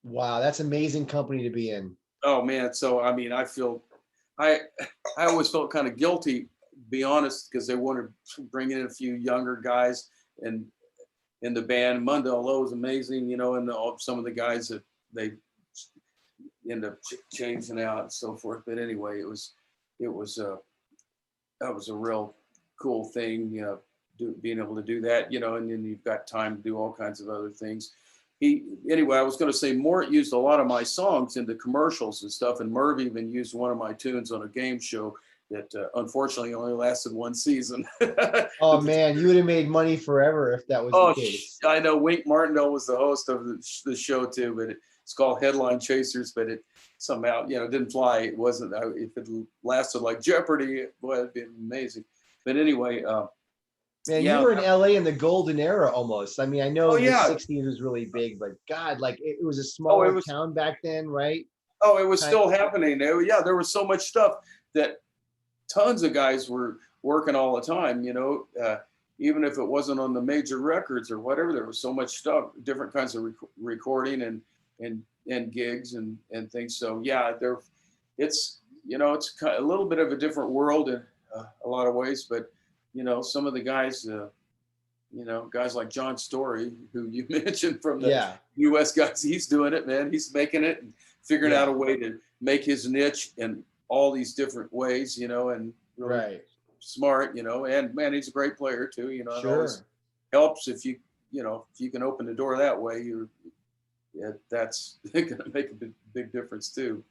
Wow, that's amazing company to be in. Oh man, so I mean, I always felt kind of guilty, to be honest, because they wanted to bring in a few younger guys and in the band. Mundell Lowe was amazing, and some of the guys that they end up changing out and so forth. But anyway, that was a real cool thing, being able to do that, and then you've got time to do all kinds of other things. Anyway, I was going to say Mort used a lot of my songs into commercials and stuff, and Merv even used one of my tunes on a game show that unfortunately only lasted one season. Oh man, you would have made money forever if that was the case. I know. Wink Martindale was the host of the show too, but it's called Headline Chasers, but it somehow, didn't fly. It wasn't, if it lasted like Jeopardy, boy, it'd be amazing. But anyway, man, you were in LA in the golden era almost. I mean, I know the 60s was really big, but God, like it was a smaller town back then, right? Oh, it was still happening. There was so much stuff that tons of guys were working all the time, even if it wasn't on the major records or whatever. There was so much stuff, different kinds of recording and gigs and things. So it's it's a little bit of a different world in a lot of ways, but some of the guys, guys like John Story, who you mentioned from the Yeah. U.S. guys, he's doing it, man. He's making it and figuring out a Yeah. way to make his niche in all these different ways, and really Right. smart, and man, he's a great player too, it always Sure. helps if you can open the door that way, that's going to make a big difference too.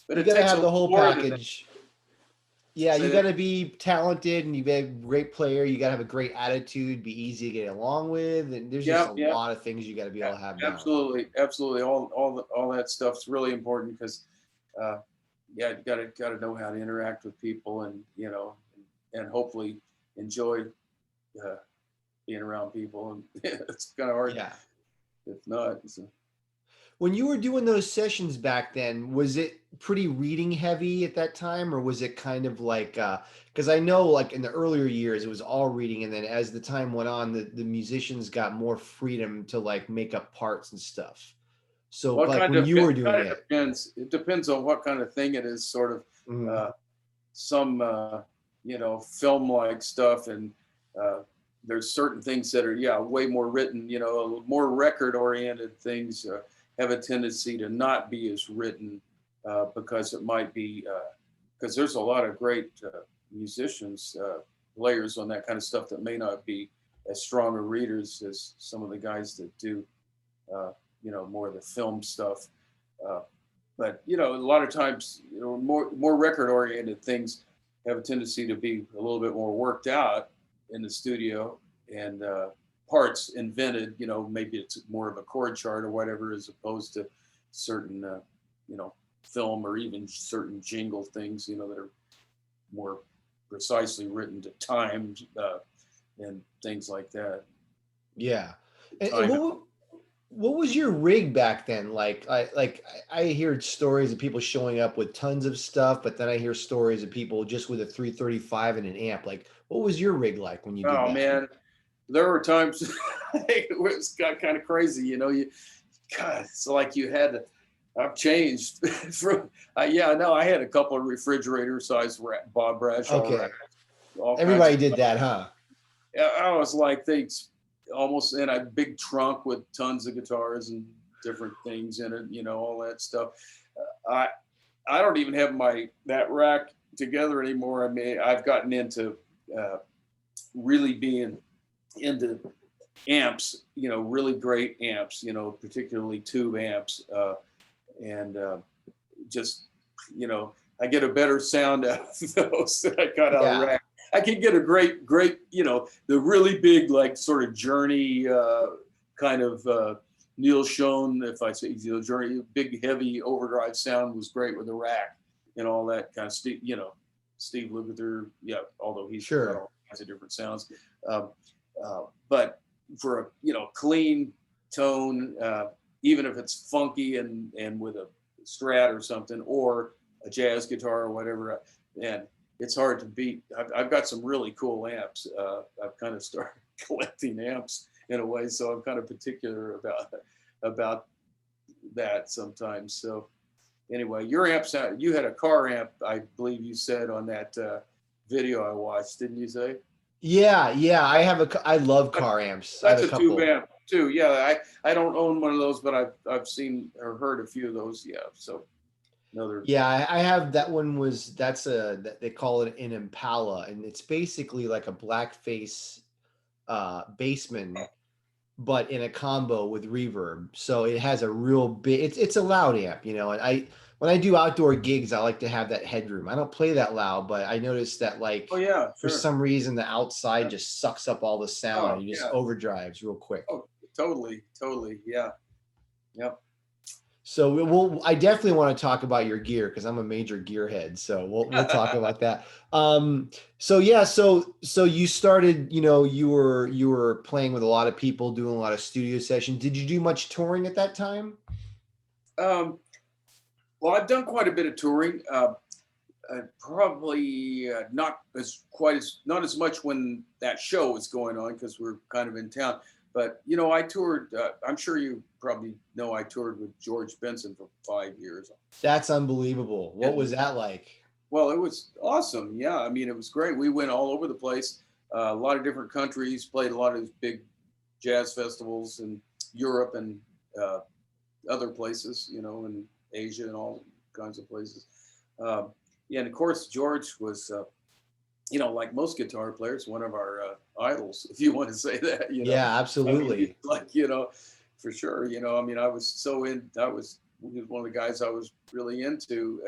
But You it got to takes a have the whole more than that. package. Yeah, Say you that. got to be talented and you got a great player. You got to have a great attitude, be easy to get along with, and there's just Yeah, a yeah, lot of things you got to be able to have down. absolutely. All that stuff's really important because, uh, yeah, you gotta know how to interact with people and and hopefully enjoy uh, being around people. And it's kind of hard Yeah. if not. So. When you were doing those sessions back then, was it pretty reading heavy at that time, or was it kind of like, because I know like in the earlier years it was all reading, and then as the time went on, the musicians got more freedom to like make up parts and stuff. So Well, like when you were doing kind of it, depends. It depends on what kind of thing it is. Sort of mhm, uh, some film like stuff, and uh, there's certain things that are way more written. More record oriented things have a tendency to not be as written because it might be because there's a lot of great musicians, players on that kind of stuff that may not be as strong a readers as some of the guys that do. Uh, more of the film stuff. Uh, but a lot of times, more record oriented things have a tendency to be a little bit more worked out in the studio and parts invented. Maybe it's more of a chord chart or whatever, as opposed to certain, film or even certain jingle things, that are more precisely written to time and things like that. yeah. And Time. what was your rig back then? I hear stories of people showing up with tons of stuff, but then I hear stories of people just with a 335 and an amp. Like, what was your rig like when you did Oh that? man, there were times it was got kind of crazy. God, it's like you had to. I've changed from. Yeah, no, I had a couple of refrigerator sized Bob Bradshaw racks, Okay. all kinds of Everybody did stuff. that, huh? Yeah, I was like things almost in a big trunk with tons of guitars and different things in it. All that stuff. I I don't even have that rack together anymore. I mean, I've gotten into uh, really being into amps, really great amps, particularly tube amps, and just, I get a better sound out of those that I got out of Yeah. rack. I can get a great, the really big, like sort of Journey kind of Neil Schon, if I say Journey, big heavy overdrive sound was great with the rack and all that kind of Steve Lukather, yeah, although he's got Sure. all kinds of different sounds. Um, but for a clean tone, even if it's funky and with a Strat or something, or a jazz guitar or whatever, and it's hard to beat. I've got some really cool amps. I've kind of started collecting amps in a way, so I'm kind of particular about that sometimes. So anyway, your amps, you had a car amp, I believe you said on that video I watched, didn't you say? Yeah, yeah. I love car amps. I have That's a a tube couple. amp too. Yeah, I don't own one of those, but I've seen or heard a few of those. Yeah, so another. Yeah, I have that one that's they call it an Impala, and it's basically like a Blackface bassman, but in a combo with reverb. So it has a real big it's a loud amp, and when I do outdoor gigs, I like to have that headroom. I don't play that loud, but I noticed that Oh like yeah, for sure. some reason the outside Yeah. just sucks up all the sound Oh and you just yeah. overdrives real quick. Oh, totally. Yeah. Yep. So I definitely want to talk about your gear because I'm a major gearhead. So we'll talk about that. So yeah, so you started, you were playing with a lot of people, doing a lot of studio sessions. Did you do much touring at that time? um, well, I've done quite a bit of touring. Probably not as much when that show was going on because we're kind of in town. But I toured. I'm sure you probably know I toured with George Benson for 5 years. That's unbelievable. What And was that like? well, it was awesome. Yeah, I mean, it was great. We went all over the place. a lot of different countries, played a lot of these big jazz festivals in Europe and other places, you know, in Asia and all kinds of places. Yeah, and of course, George was, you know, like most guitar players, one of our idols, if you want to say that, you know. Yeah, I mean, absolutely. like, you know, for sure, you know, I mean, he was one of the guys I was really into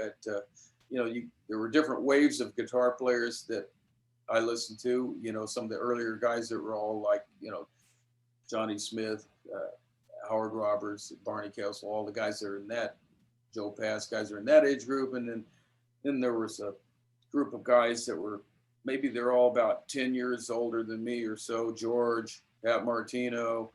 you know, there were different waves of guitar players that I listened to, you know, some of the earlier guys that were all like, you know, Johnny Smith, Howard Roberts, Barney Kessel, all the guys that are in that, Joe Pass guys are in that age group. And then there was a group of guys that were, maybe they're all about 10 years older than me or so. George, Pat Martino,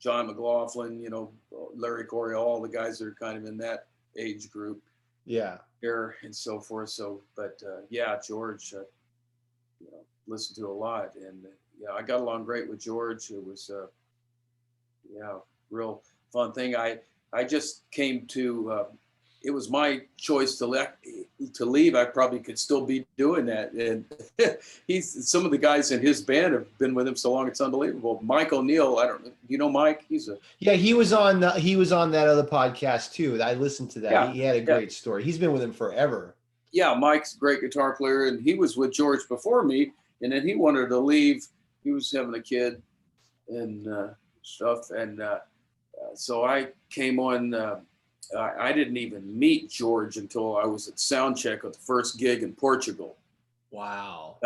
John McLaughlin, you know, Larry Corey, all the guys that are kind of in that age group Yeah. there and so forth. So, but yeah, George, you know, listened to a lot. And yeah, I got along great with George. It was, yeah, real fun thing. I just came to, it was my choice to leave. I probably could still be doing that. And some of the guys in his band have been with him so long, it's unbelievable. Mike O'Neill, I don't know, you know Mike? Yeah, he was on that other podcast too. I listened to that. Yeah, He had a yeah, great story. He's been with him forever. yeah. Mike's a great guitar player, and he was with George before me, and then he wanted to leave. He was having a kid and stuff, and so I came on. I didn't even meet George until I was at Soundcheck at the first gig in Portugal. Wow.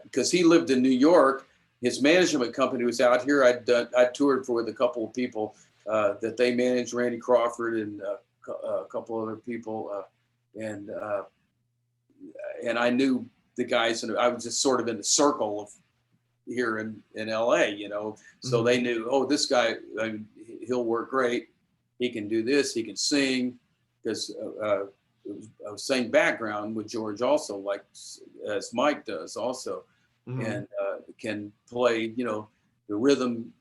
Because he lived in New York. His management company was out here. I toured with a couple of people that they managed, Randy Crawford and a couple other people, and I knew the guys, and I was just sort of in the circle of here in LA, you know. So they knew, oh, this guy, I mean, he'll work great. He can do this. He can sing, because I was saying background with George also, like as Mike does also, and can play, you know, the rhythm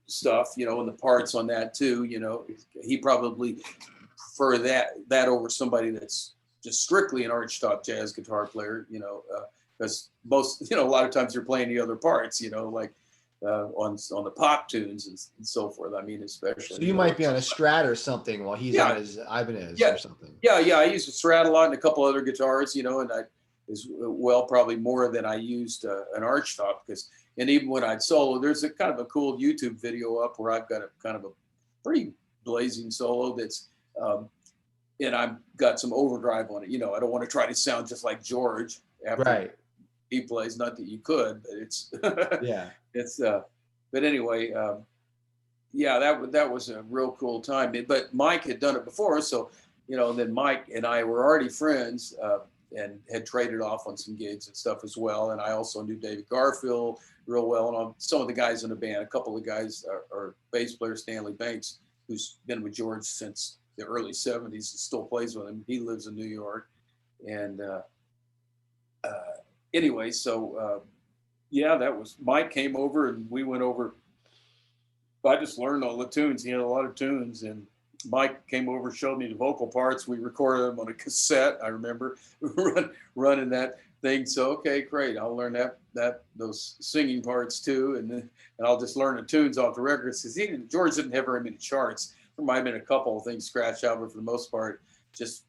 stuff, you know, and the parts on that too. You know, he probably prefer that over somebody that's just strictly an archtop jazz guitar player, you know, because most, you know, a lot of times you're playing the other parts, you know, like on the pop tunes and so forth. I mean, especially. So you might be on a Strat or something while he's on his Ibanez or something. Yeah. I used a Strat a lot and a couple other guitars, you know, and I as well probably more than I used an archtop, because, and even when I'd solo, there's a kind of a cool YouTube video up where I've got a kind of a pretty blazing solo that's and I've got some overdrive on it. You know, I don't want to try to sound just like George after he plays. Not that you could, but it's yeah. It's but anyway, yeah, that was a real cool time. But Mike had done it before, so you know. Then Mike and I were already friends and had traded off on some gigs and stuff as well. And I also knew David Garfield real well, and some of the guys in the band. A couple of guys are bass player Stanley Banks, who's been with George since the early '70s and still plays with him. He lives in New York, and anyway, so. Yeah, that was Mike came over and we went over. I just learned all the tunes. He had a lot of tunes, and Mike came over, showed me the vocal parts. We recorded them on a cassette. I remember running that thing. So okay, great. I'll learn those singing parts too, and I'll just learn the tunes off the records. Because George didn't have very many charts. There might have been a couple of things scratched out, but for the most part, just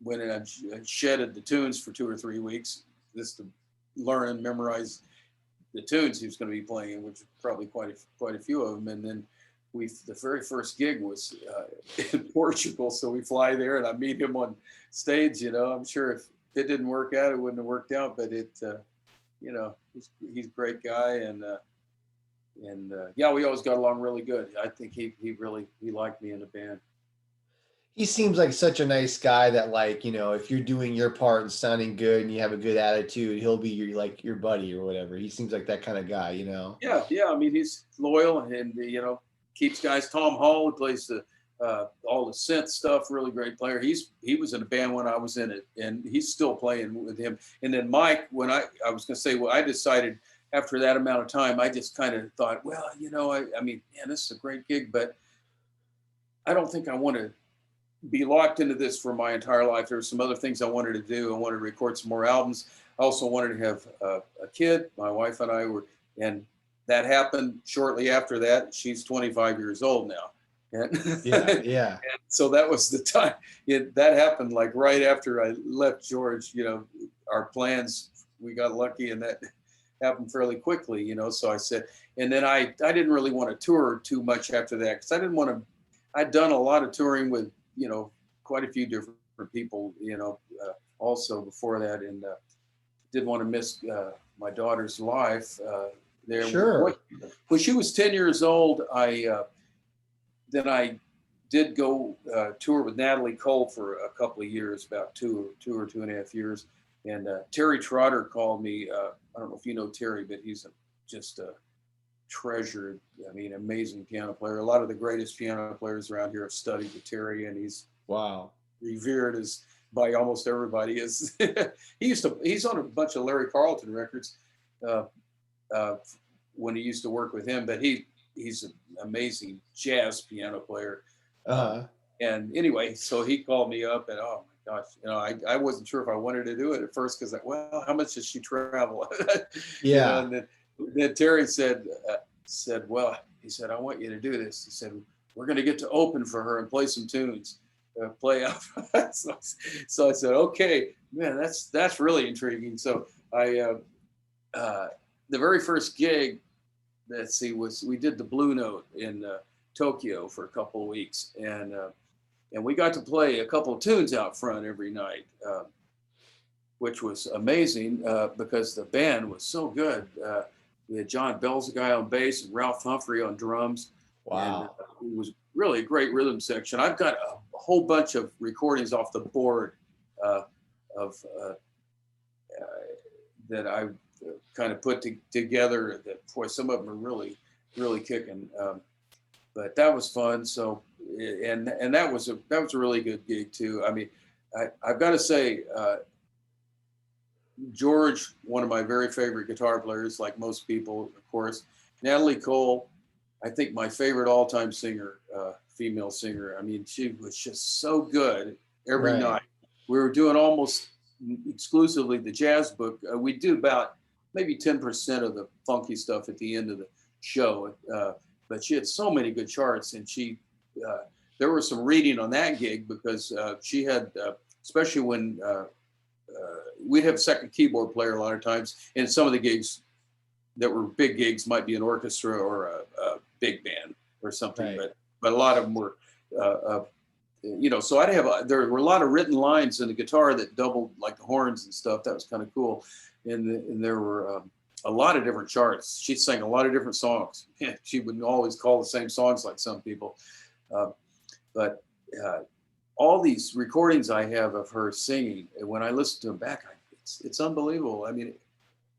went in and shedded the tunes for 2 or 3 weeks just to learn and memorize the tunes he was going to be playing, which probably quite a few of them. And then the very first gig was in Portugal, so we fly there and I meet him on stage. You know, I'm sure if it didn't work out, it wouldn't have worked out. But you know, he's a great guy, and yeah, we always got along really good. I think he liked me in the band. He seems like such a nice guy that, like, you know, if you're doing your part and sounding good and you have a good attitude, he'll be your buddy or whatever. He seems like that kind of guy, you know? Yeah. I mean, he's loyal and, you know, keeps guys. Tom Hall, who plays all the synth stuff, really great player. He was in a band when I was in it, and he's still playing with him. And then Mike, when I was going to say, well, I decided after that amount of time, I just kind of thought, well, you know, I mean, man, this is a great gig, but I don't think I want to be locked into this for my entire life. There were some other things I wanted to do. I wanted to record some more albums. I also wanted to have a kid. My wife and I were, and that happened shortly after that. She's 25 years old now. And, Yeah. and so that was the time. That happened like right after I left George. Our plans, we got lucky, and that happened fairly quickly. So I said, and then I didn't really want to tour too much after that, because I didn't want to. I'd done a lot of touring with quite a few different people, also before that, and didn't want to miss my daughter's life there. Sure. When she was 10 years old, I did go tour with Natalie Cole for a couple of years, about two or 2.5 years. And Terry Trotter called me. I don't know if you know Terry, but he's just a treasure. I mean, amazing piano player. A lot of the greatest piano players around here have studied with Terry, and he's revered as by almost everybody. He's on a bunch of Larry Carlton records when he used to work with him, but he's an amazing jazz piano player. And anyway, so he called me up, and oh my gosh, I wasn't sure if I wanted to do it at first, because how much does she travel? Yeah. And then Terry said, well, he said, I want you to do this. He said, we're going to get to open for her and play some tunes, play out. So I said, okay, man, that's really intriguing. So the very first gig, we did the Blue Note in Tokyo for a couple of weeks, and we got to play a couple of tunes out front every night, which was amazing because the band was so good. We had John Bell's guy on bass and Ralph Humphrey on drums. Wow. And it was really a great rhythm section. I've got a whole bunch of recordings off the board that I kind of put together. That, boy, some of them are really, really kicking. But that was fun. So, and that was a really good gig too. I mean, I've got to say, George, one of my very favorite guitar players, like most people, of course. Natalie Cole, I think my favorite all-time singer, female singer. I mean, she was just so good every night. We were doing almost exclusively the jazz book. We do about maybe 10% of the funky stuff at the end of the show. But she had so many good charts, and there was some reading on that gig, because she had, especially when we'd have a second keyboard player a lot of times, and some of the gigs that were big gigs might be an orchestra or a big band or something, but a lot of them were, so there were a lot of written lines in the guitar that doubled like the horns and stuff. That was kind of cool. And there were a lot of different charts. She sang a lot of different songs. She wouldn't always call the same songs like some people. But all these recordings I have of her singing, and when I listen to them back, it's unbelievable. I mean,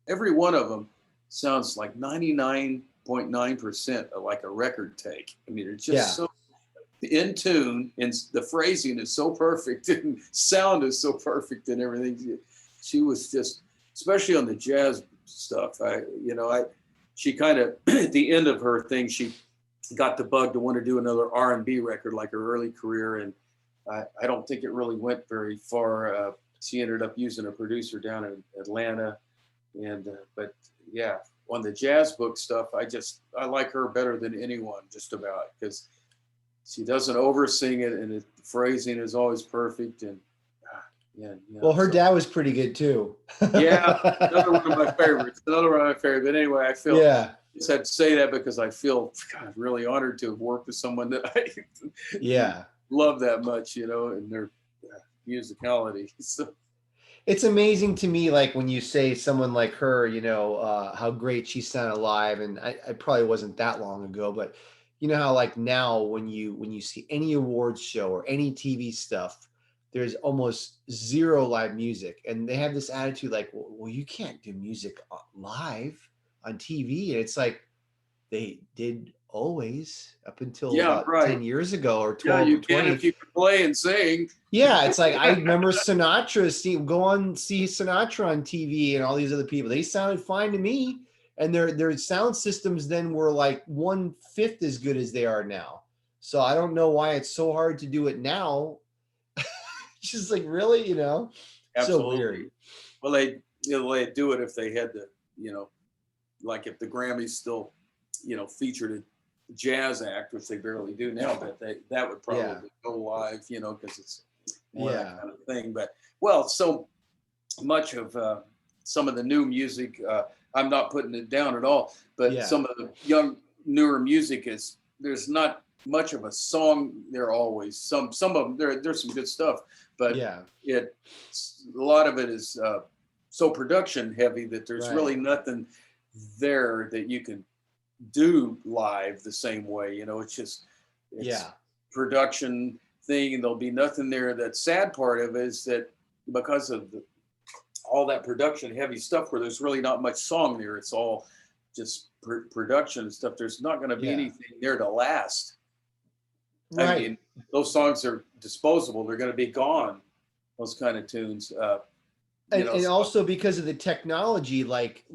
every one of them sounds like 99.9% like a record take. I mean, it's just so in tune, and the phrasing is so perfect, and sound is so perfect, and everything. She was just, especially on the jazz stuff. She kind of at the end of her thing, she got the bug to want to do another R&B record like her early career, and I don't think it really went very far. She ended up using a producer down in Atlanta, and but yeah, on the jazz book stuff, I like her better than anyone, just about, because she doesn't oversing it, and the phrasing is always perfect. And well, her dad was pretty good too. Yeah, another one of my favorites. But anyway, I feel just had to say that because I feel really honored to have worked with someone that I love that much, and their musicality. So it's amazing to me, like when you say someone like her, how great she sounded live, and I probably wasn't that long ago, but you know how like now when you see any awards show or any TV stuff, there's almost zero live music, and they have this attitude like, well, you can't do music live on TV, and it's like they did always up until about 10 years ago or 12 you or 20. can if you can play and sing. Yeah, it's like I remember Sinatra, see Sinatra on TV and all these other people. They sounded fine to me, and their sound systems then were like 1/5 as good as they are now. So I don't know why it's so hard to do it now. She's like, really, so Absolutely. weird. Well, they'd do it if they had to, like if the Grammys still, featured a jazz act, which they barely do now, but that would Yeah, probably go live, because it's more that yeah, kind of thing. But well, so much of some of the new music, I'm not putting it down at all, but yeah, some of the newer music is there's not much of a song there always. Some of them there's some good stuff, but yeah. a lot of it is so production heavy that there's Right. really nothing there that you can do live the same way. It's Yeah, production thing, and there'll be nothing there. That sad part of it is that because of all that production heavy stuff, where there's really not much song there, it's all just production and stuff. There's not going to be yeah. anything there to last. I Right. mean, those songs are disposable. They're going to be gone. Those kind of tunes. And So also because of the technology, like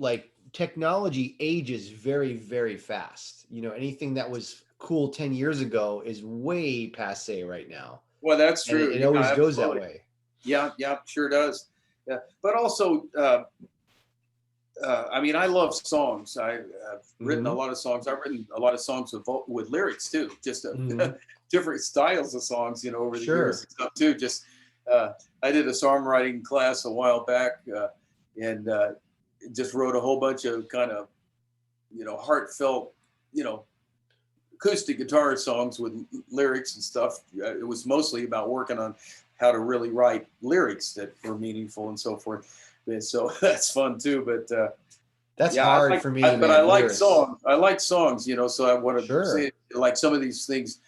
technology ages very, very fast. Anything that was cool 10 years ago is way passe right now. well, that's And it, true. it Yeah, always goes that absolutely. way. Yeah, yeah, sure does. Yeah, but also, I mean, I love songs. I've written a Hmm. lot of songs. I've written a lot of songs with lyrics too, just Hmm. different styles of songs, over the years Sure. and stuff too. Just I did a songwriting class a while back, and just wrote a whole bunch of kind of heartfelt, you know, acoustic guitar songs with lyrics and stuff. It was mostly about working on how to really write lyrics that were meaningful and so forth. And so that's fun too. But That's yeah, hard for me, but I man. like Lyrics. songs. I like songs, So I want to say, Sure. like some of these things,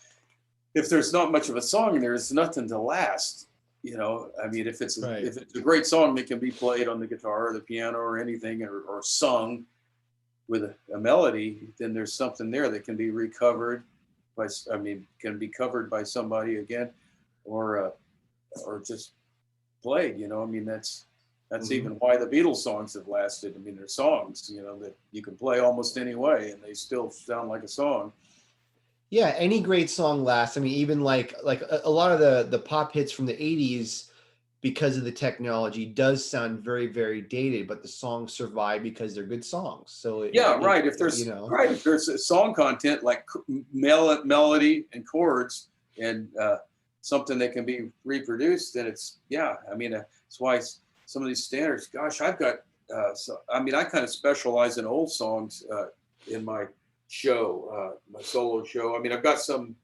if there's not much of a song, there's nothing to last. I mean, Right. if it's a great song that can be played on the guitar or the piano or anything, or sung with a melody, then there's something there that can be recovered by, I mean, can be covered by somebody again, or just played. I mean, that's Hmm. even why the Beatles songs have lasted. I mean, they're songs, that you can play almost any way, and they still sound like a song. Yeah, any great song lasts. I mean, even like a lot of the pop hits from the 80s, because of the technology, does sound very, very dated, but the songs survive because they're good songs. So Yeah, right. If there's a song content like melody and chords, and something that can be reproduced, then it's, yeah. I mean, that's why some of these standards. Gosh, I've got. So I mean, I kind of specialize in old songs in my show, my solo show. I mean, I've got some.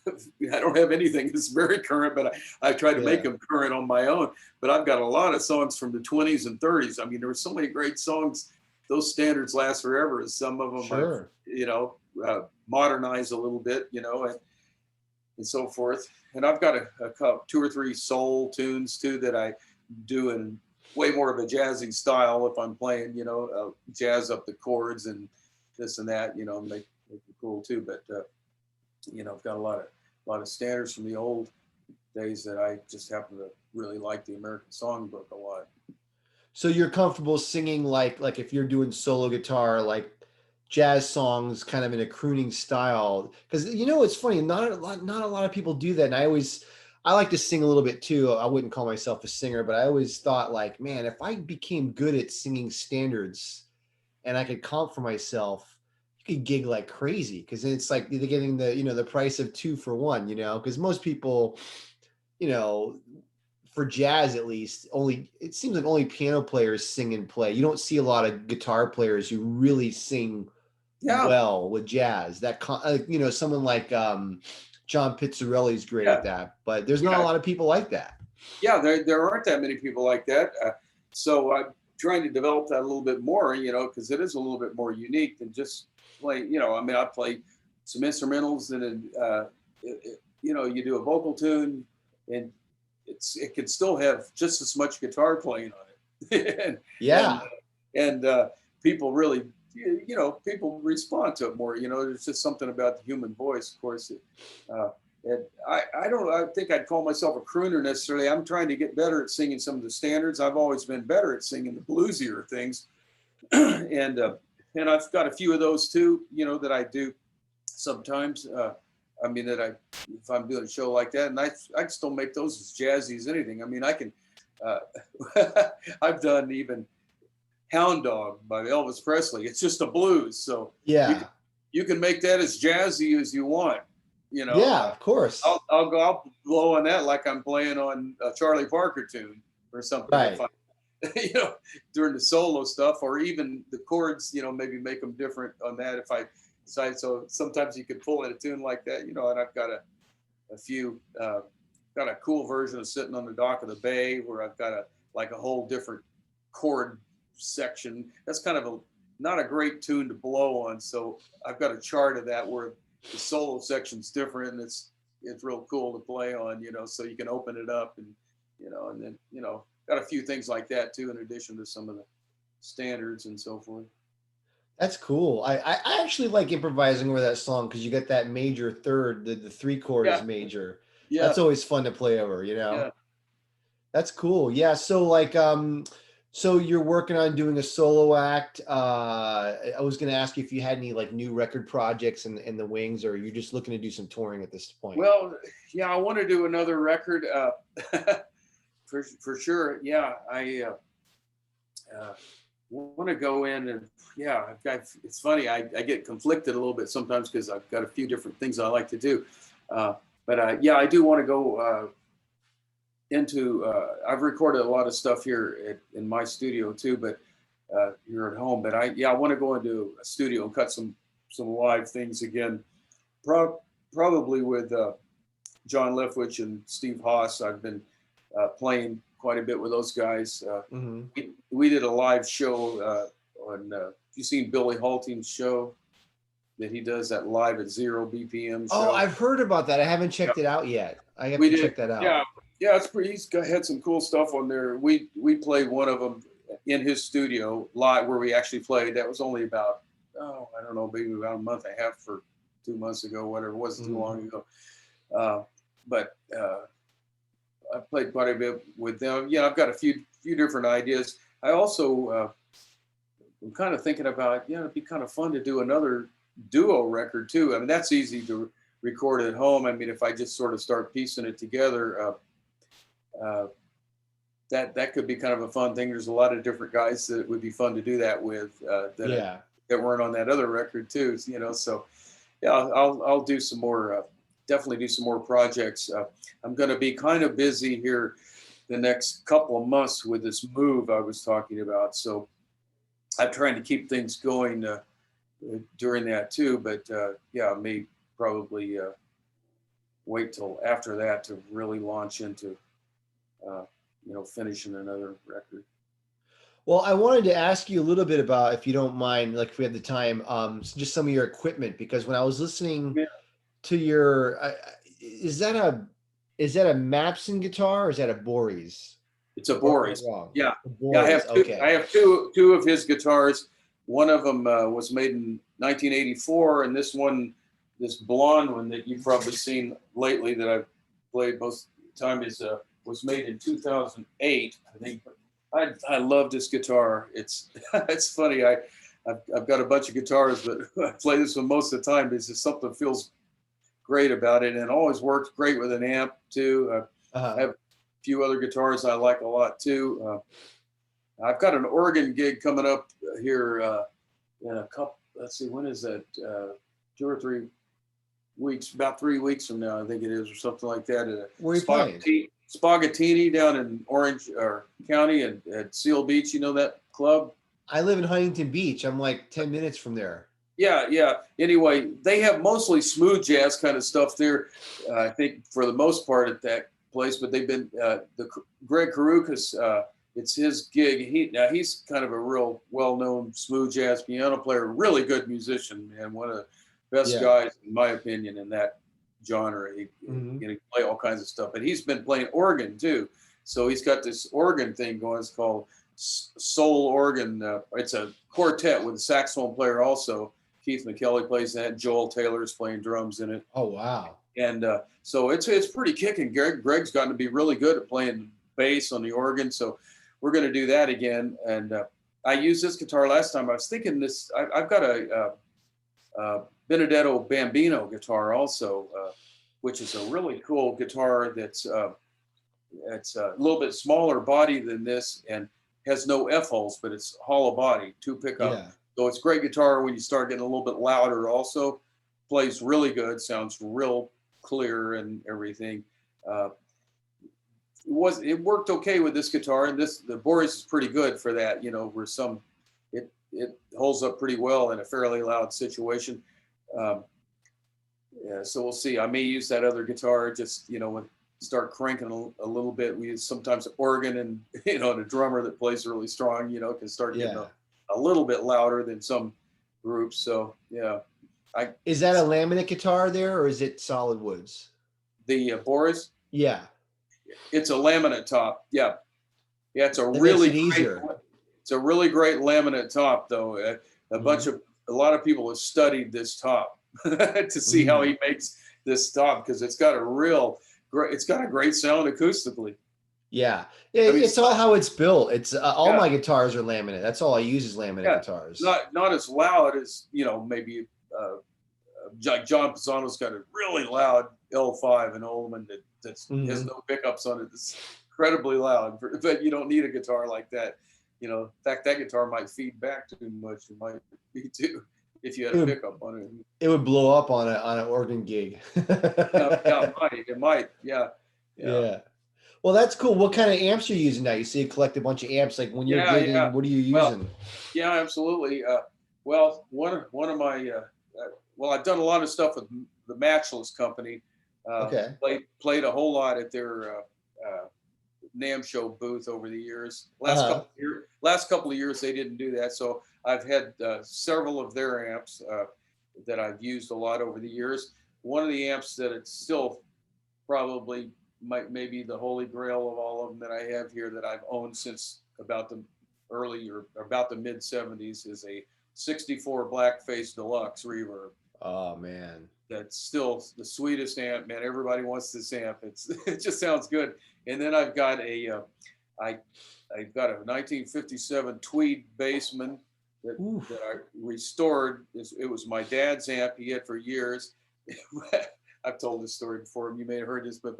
I don't have anything that's very current, but I try to make Yeah, them current on my own. But I've got a lot of songs from the 20s and 30s. I mean, there were so many great songs. Those standards last forever. Some of them I've, sure. modernized a little bit, and so forth. And I've got a couple, two or three soul tunes too that I do in way more of a jazzy style if I'm playing, jazz up the chords and this and that, make it cool too. But I've got a lot of standards from the old days that I just happen to really like the American Songbook a lot. So you're comfortable singing like if you're doing solo guitar, like jazz songs kind of in a crooning style? Because it's funny, not a lot of people do that. And I like to sing a little bit too. I wouldn't call myself a singer, but I always thought like, man, if I became good at singing standards and I could comp for myself, you could gig like crazy, because it's like they're getting the price of two for one, because most people, you know, for jazz at least, only it seems like only piano players sing and play. You don't see a lot of guitar players who really sing Yeah, well with jazz. Someone like John Pizzarelli's great at yeah, that, but there's not a yeah, lot of people like that. yeah. There aren't that many people like that. So I'm trying to develop that a little bit more, because it is a little bit more unique than just play. I mean, I play some instrumentals, and you do a vocal tune, and it can still have just as much guitar playing on it, and Yeah, people really, people respond to it more. There's just something about the human voice, of course. Uh, and I think I'd call myself a crooner necessarily. I'm trying to get better at singing some of the standards. I've always been better at singing the bluesier things, and I've got a few of those too. That I do sometimes. I mean, if I'm doing a show like that, and I can still make those as jazzy as anything. I mean, I can, uh, I've done even Hound Dog by Elvis Presley. It's just a blues. So Yeah. you can make that as jazzy as you want, you know. Yeah, of course. I'll blow on that like I'm playing on a Charlie Parker tune or something. Right. If I, you know, during the solo stuff, or even the chords, you know, maybe make them different on that if I decide. So sometimes you could pull in a tune like that, you know, and I've got a few, got a cool version of Sitting on the Dock of the Bay where I've got a whole different chord section. That's kind of not a great tune to blow on. So I've got a chart of that where the solo section's different, and it's real cool to play on, you know, so you can open it up and, you know, and then, you know, got a few things like that too, in addition to some of the standards and so forth. That's cool. I actually like improvising over that song because you get that major third, the three chord is Yeah. major. Yeah. That's always fun to play over, you know? Yeah. That's cool. Yeah. So like, so you're working on doing a solo act. I was going to ask you if you had any like new record projects in the wings, or you're just looking to do some touring at this point. Well, yeah, I want to do another record, for sure. Yeah. I want to go in and, yeah, it's funny. I get conflicted a little bit sometimes because I've got a few different things I like to do. But yeah, I do want to go into, I've recorded a lot of stuff here in my studio too, but here at home. But I want to go into a studio and cut some live things again. Probably with John Leftwich and Steve Haas. I've been playing quite a bit with those guys. We did a live show on, you've seen Billy Halting's show that he does, that Live at Zero BPM show? Oh, I've heard about that. I haven't checked it out yet. I have to check that out. Yeah, it's pretty. Had some cool stuff on there. We played one of them in his studio live where we actually played. That was only about, I don't know, maybe about a month and a half or 2 months ago, whatever. It wasn't too long ago. But I played quite a bit with them. Yeah, I've got a few different ideas. I also I'm kind of thinking about, it'd be kind of fun to do another duo record too. I mean, that's easy to record at home. I mean, if I just sort of start piecing it together, that could be kind of a fun thing. There's a lot of different guys that it would be fun to do that with that weren't on that other record too. You know, so yeah, I'll do some more. Definitely do some more projects. I'm going to be kind of busy here the next couple of months with this move I was talking about. So I'm trying to keep things going during that too. But yeah, I may probably wait till after that to really launch into, finishing another record. Well, I wanted to ask you a little bit about, if you don't mind, like if we had the time, just some of your equipment, because when I was listening to your, is that a Mapson guitar or is that a Boris? It's a Boris. Yeah. Boris. I have two of his guitars. One of them was made in 1984, and this blonde one that you've probably seen lately that I've played most of the time was made in 2008, I think. I love this guitar. It's funny. I've got a bunch of guitars, but I play this one most of the time. It's just something that feels great about it, and it always works great with an amp too. I have a few other guitars I like a lot too. I've got an organ gig coming up here in a couple. Let's see, when is that? 2 or 3 weeks. About 3 weeks from now, I think it is, or something like that. Where are you playing? Spogatini down in Orange County at Seal Beach. You know that club? I live in Huntington Beach. I'm like 10 minutes from there. Yeah. Anyway, they have mostly smooth jazz kind of stuff there, I think, for the most part at that place. But they've been Greg Karukas. It's his gig. He's kind of a real well-known smooth jazz piano player, really good musician, and one of the best guys, in my opinion, in that genre. He can play all kinds of stuff, but he's been playing organ too. So he's got this organ thing going. It's called Soul Organ. It's a quartet with a saxophone player also. Keith McKelley plays that. Joel Taylor's playing drums in it. Oh wow! And so it's pretty kicking. Greg's gotten to be really good at playing bass on the organ. So we're going to do that again. And I used this guitar last time. I was thinking this. I've got a Benedetto Bambino guitar also, which is a really cool guitar that's it's a little bit smaller body than this and has no F holes, but it's hollow body, 2 pickup. Yeah. So it's great guitar when you start getting a little bit louder. Also plays really good, sounds real clear and everything. Uh, it worked okay with this guitar, and the Boris is pretty good for that. You know, where it holds up pretty well in a fairly loud situation. Um, yeah, so we'll see. I may use that other guitar just start cranking a little bit. We use sometimes organ and and a drummer that plays really strong. Can start getting Yeah. a little bit louder than some groups. So yeah, Is that a laminate guitar there, or is it solid woods? the Boris. Yeah. It's a laminate top. Yeah, yeah. That makes it easier. It's a really great laminate top, though. A lot of people have studied this top to see how he makes this top, because it's got a great sound acoustically. Yeah. I mean, It's all how it's built. It's all my guitars are laminate. That's all I use is laminate guitars. Not as loud as maybe John Pisano's got a really loud L5 and Ullman that has no pickups on it. It's incredibly loud, but you don't need a guitar like that. In fact, that guitar might feed back too much. It might be too, if you had a pickup on it. It would blow up on an organ gig. It might. Yeah. Well, that's cool. What kind of amps are you using now? You say you collect a bunch of amps. Like when you're gigging, what are you using? Yeah, absolutely. Well, one of my I've done a lot of stuff with the Matchless Company. Okay. Played a whole lot at their NAMM show booth over the years. Last couple of years they didn't do that, so I've had several of their amps that I've used a lot over the years. One of the amps that it's still probably maybe the holy grail of all of them that I have here that I've owned since about the mid 70s is a 64 Blackface Deluxe Reverb. Oh man, that's still the sweetest amp, man. Everybody wants this amp. It just sounds good. And then I've got I've got a 1957 Tweed Bassman that I restored. It was my dad's amp he had for years. I've told this story before, and you may have heard this, but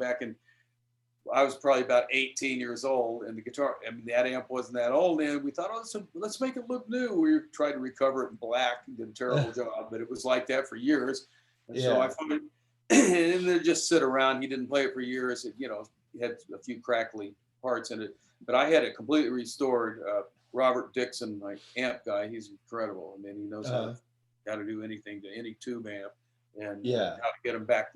I was probably about 18 years old, and the guitar, that amp wasn't that old, and we thought, let's make it look new. We tried to recover it in black, and did a terrible job, but it was like that for years. And so I found it, and then just sit around. He didn't play it for years. It had a few crackly parts in it, but I had it completely restored. Robert Dixon, my amp guy, he's incredible. He knows how to do anything to any tube amp, and how to get them back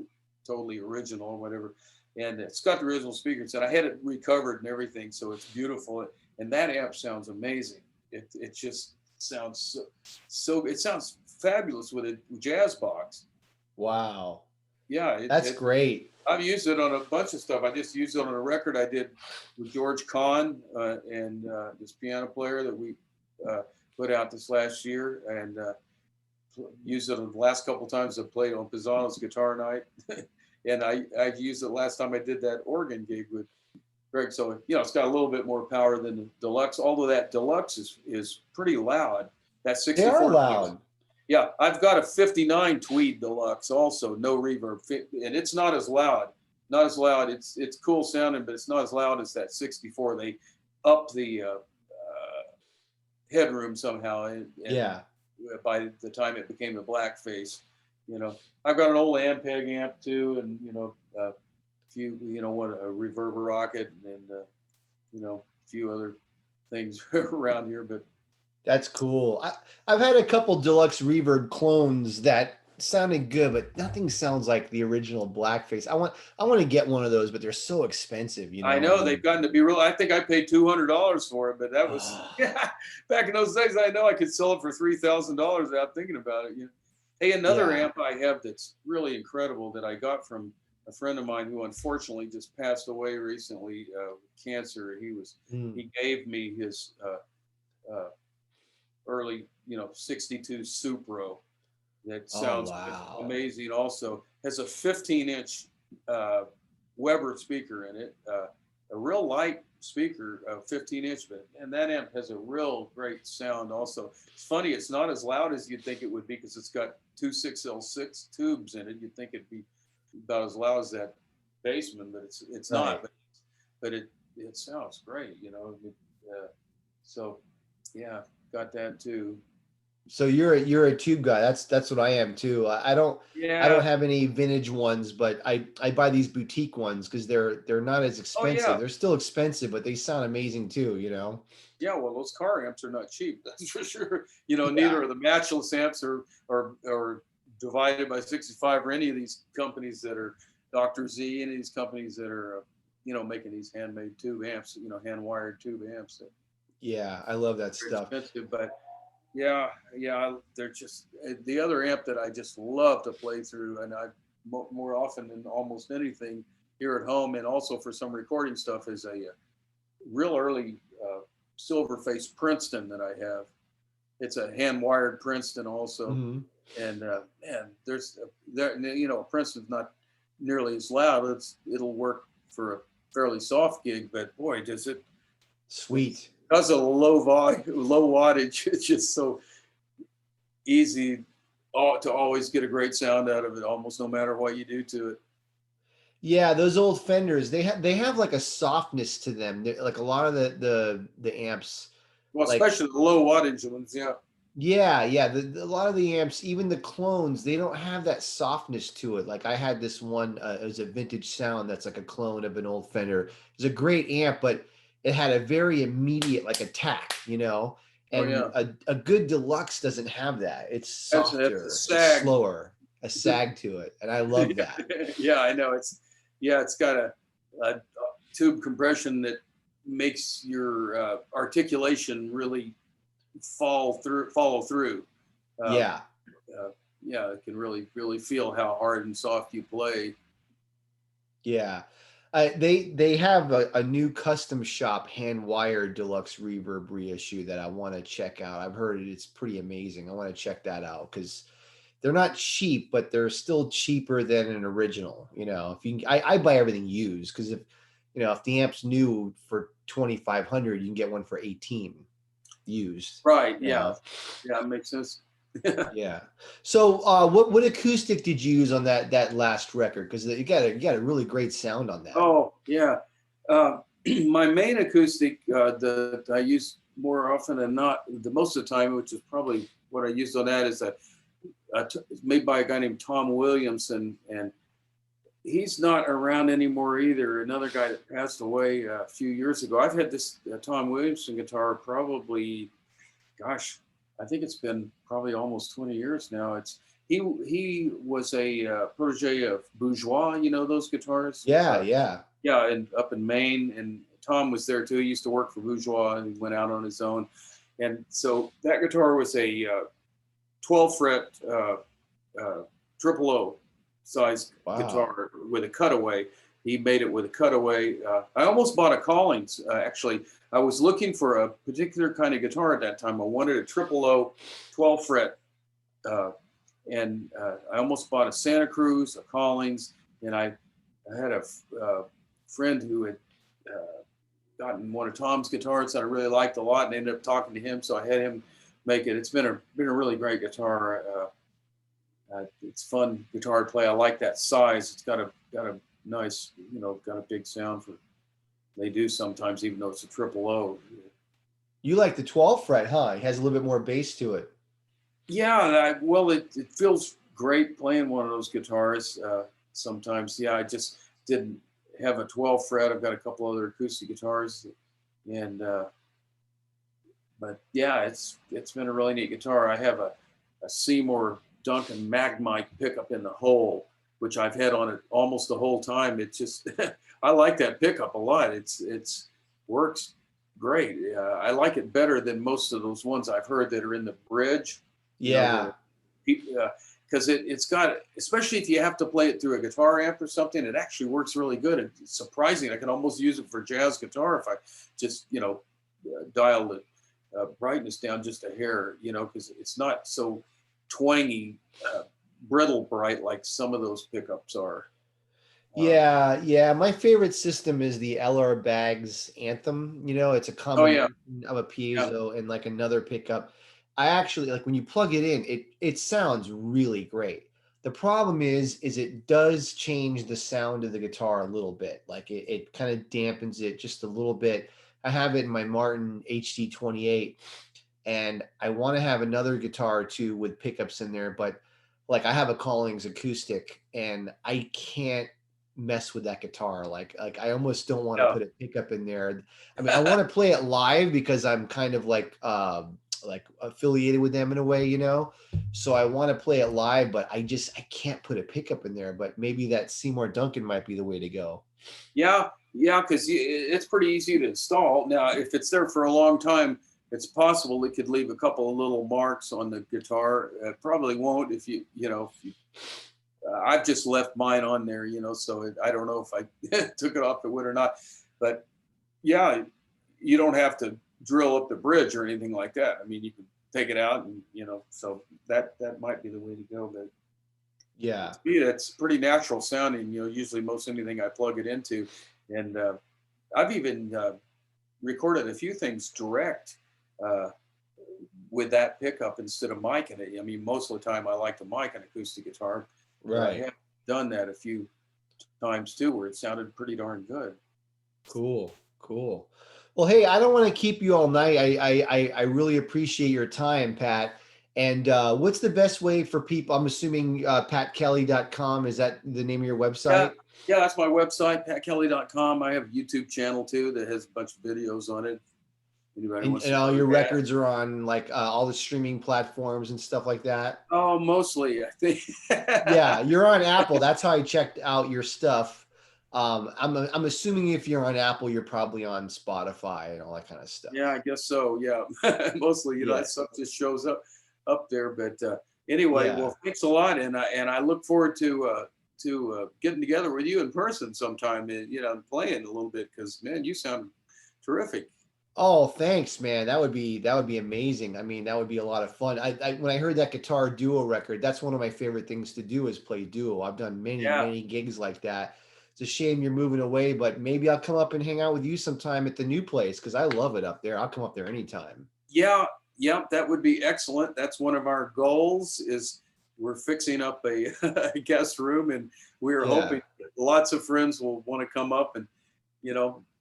totally original or whatever. And it's got the original speakers, and I had it recovered and everything, so it's beautiful. And that amp sounds amazing. It just sounds so. It sounds fabulous with a jazz box. Wow. Yeah, that's great. I've used it on a bunch of stuff. I just used it on a record I did with George Kahn and this piano player that we put out this last year, and used it the last couple of times I played on Pisano's Guitar Night. And I've used it last time I did that organ gig with Greg. So, it's got a little bit more power than the Deluxe, although that Deluxe is pretty loud. That 64. They are loud. Yeah, I've got a 59 Tweed Deluxe also, no reverb. And it's not as loud. Not as loud. It's cool sounding, but it's not as loud as that 64. They upped the headroom somehow. And by the time it became a Blackface. I've got an old Ampeg amp too, and a few, a Reverber Rocket, and a few other things around here. But that's cool. I've had a couple Deluxe Reverb clones that sounded good, but nothing sounds like the original Blackface. I want to get one of those, but they're so expensive. I know they've gotten to be real. I think I paid $200 for it, but that was back in those days. I know I could sell it for $3,000 without thinking about it. Hey, another amp I have that's really incredible that I got from a friend of mine who unfortunately just passed away recently with cancer. He gave me his early, 62 Supro that sounds amazing. Also has a 15-inch Weber speaker in it, a real light speaker, a 15-inch, and that amp has a real great sound also. It's funny, it's not as loud as you'd think it would be because it's got two 6L6 tubes in it. You'd think it'd be about as loud as that Bassman, but it's Right. not. But it sounds great, you know. So yeah, got that too. So you're a tube guy. That's what I am too. I don't Yeah. have any vintage ones, but I buy these boutique ones because they're not as Oh expensive. yeah. They're still expensive, but they sound amazing too, you know? Yeah, well, those car amps are not cheap. That's for sure. You know, Yeah. neither are the matchless amps or divided by 65 or any of these companies that are Dr. Z, any of these companies that are, you know, making these handmade tube amps, you know, hand wired tube amps that Yeah, I love that are stuff. expensive. But yeah, they're just the other amp that I just love to play through, and I more often than almost anything here at home, and also for some recording stuff, is a real early silver face Princeton that I have. It's a hand wired Princeton also, Hmm. and man, there, you know, Princeton's not nearly as loud. It'll work for a fairly soft gig, but boy, does it, Sweet. because of low wattage, it's just so easy to always get a great sound out of it, almost no matter what you do to it. Yeah, those old Fenders, they have like a softness to them. Like a lot of the amps, Well, like especially the low wattage ones. Yeah. yeah, a lot of the amps, even the clones, they don't have that softness to it. Like I had this one, it was a vintage sound that's like a clone of an old Fender. It's a great amp, but it had a very immediate like attack, you know. Oh And yeah. a good deluxe doesn't have that. It's That's a softer, it's sag. slower, a sag to it, and I love that. Yeah, I know. It's got a tube compression that makes your articulation really follow through. Um, Yeah. uh, yeah, it can really feel how hard and soft you play. Yeah. They have a new custom shop hand wired deluxe reverb reissue that I want to check out. I've heard it's pretty amazing. I want to check that out because they're not cheap, but they're still cheaper than an original. You know, if I buy everything used because if the amp's new for 2,500, you can get one for 18 used. Right? You Yeah, know, yeah, it makes sense. yeah. So, what acoustic did you use on that last record? Because you got a really great sound on that. Oh yeah. Uh, my main acoustic that I use more often than not, the most of the time, which is probably what I used on that, is made by a guy named Tom Williamson, and he's not around anymore either. Another guy that passed away a few years ago. I've had this Tom Williamson guitar probably, gosh, I think it's been probably almost 20 years now. He was a protege of Bourgeois, you know those guitars. Yeah, yeah. Yeah, and up in Maine, and Tom was there too. He used to work for Bourgeois, and he went out on his own. And so that guitar was a 12 fret triple O size Wow. guitar with a cutaway. He made it with a cutaway. I almost bought a Collings. Actually, I was looking for a particular kind of guitar at that time. I wanted a triple O, 12 fret, uh, and I almost bought a Santa Cruz, a Collings, and I had a friend who had gotten one of Tom's guitars that I really liked a lot, and ended up talking to him, so I had him make it. It's been a really great guitar. It's fun guitar to play. I like that size. It's got a nice, got a big sound for. They do sometimes, even though it's a triple O. You like the 12 fret, huh? It has a little bit more bass to it. Yeah, well, it feels great playing one of those guitars. Sometimes, yeah, I just didn't have a 12 fret. I've got a couple other acoustic guitars, and but yeah, it's been a really neat guitar. I have a Seymour Duncan Magmite pickup in the hole, which I've had on it almost the whole time. It's just I like that pickup a lot. It's works great. I like it better than most of those ones I've heard that are in the bridge. You know, Yeah. because it's got, especially if you have to play it through a guitar amp or something, it actually works really good. It's surprising. I can almost use it for jazz guitar if I just dial the brightness down just a hair, because it's not so twangy, brittle bright like some of those pickups are. Yeah, yeah. My favorite system is the LR Bags Anthem. It's a Oh yeah, combination of a yeah, piezo and like another pickup. I actually like when you plug it in, it sounds really great. The problem is it does change the sound of the guitar a little bit. Like it kind of dampens it just a little bit. I have it in my Martin HD 28, and I want to have another guitar too with pickups in there, but like I have a Collings acoustic and I can't mess with that guitar. Like I almost don't want to yeah. put a pickup in there. I mean, I want to play it live because I'm kind of like affiliated with them in a way. So I want to play it live, but I can't put a pickup in there. But maybe that Seymour Duncan might be the way to go. Yeah, yeah, because it's pretty easy to install. Now, if it's there for a long time, it's possible it could leave a couple of little marks on the guitar. Probably won't if I've just left mine on there, so I don't know if I took it off, it would or not. But yeah, you don't have to drill up the bridge or anything like that. I mean, you can take it out and, so that might be the way to go. But Yeah. yeah, it's pretty natural sounding, usually most anything I plug it into. And I've even recorded a few things direct uh, with that pickup instead of mic in it. I mean, most of the time I like to mic an acoustic guitar, but I Right. have done that a few times too, where it sounded pretty darn good. Cool. Cool. Well, hey, I don't want to keep you all night. I really appreciate your time, Pat. And what's the best way for people? I'm assuming patkelley.com. Is that the name of your Yeah, website? yeah, that's my website, patkelley.com. I have a YouTube channel too that has a bunch of videos on it. Anybody And, wants to and all know your that? records are on like all the streaming platforms and stuff like that. Oh, mostly, I think. Yeah, you're on Apple. That's how I checked out your stuff. I'm assuming if you're on Apple, you're probably on Spotify and all that kind of Yeah, stuff. I guess so. Yeah, mostly, Yeah. that stuff just shows up there. But anyway, Yeah. well, thanks a lot, and I look forward to getting together with you in person sometime, and playing a little bit because man, you sound terrific. Oh, thanks, man. That would be amazing. I mean, that would be a lot of fun. When I heard that guitar duo record, that's one of my favorite things to do is play duo. I've done many, Yeah, many gigs like that. It's a shame you're moving away, but maybe I'll come up and hang out with you sometime at the new place because I love it up there. I'll come up there anytime. yeah, yeah. That would be excellent. That's one of our goals. Is we're fixing up a, a guest room, and we're Yeah. hoping lots of friends will want to come up and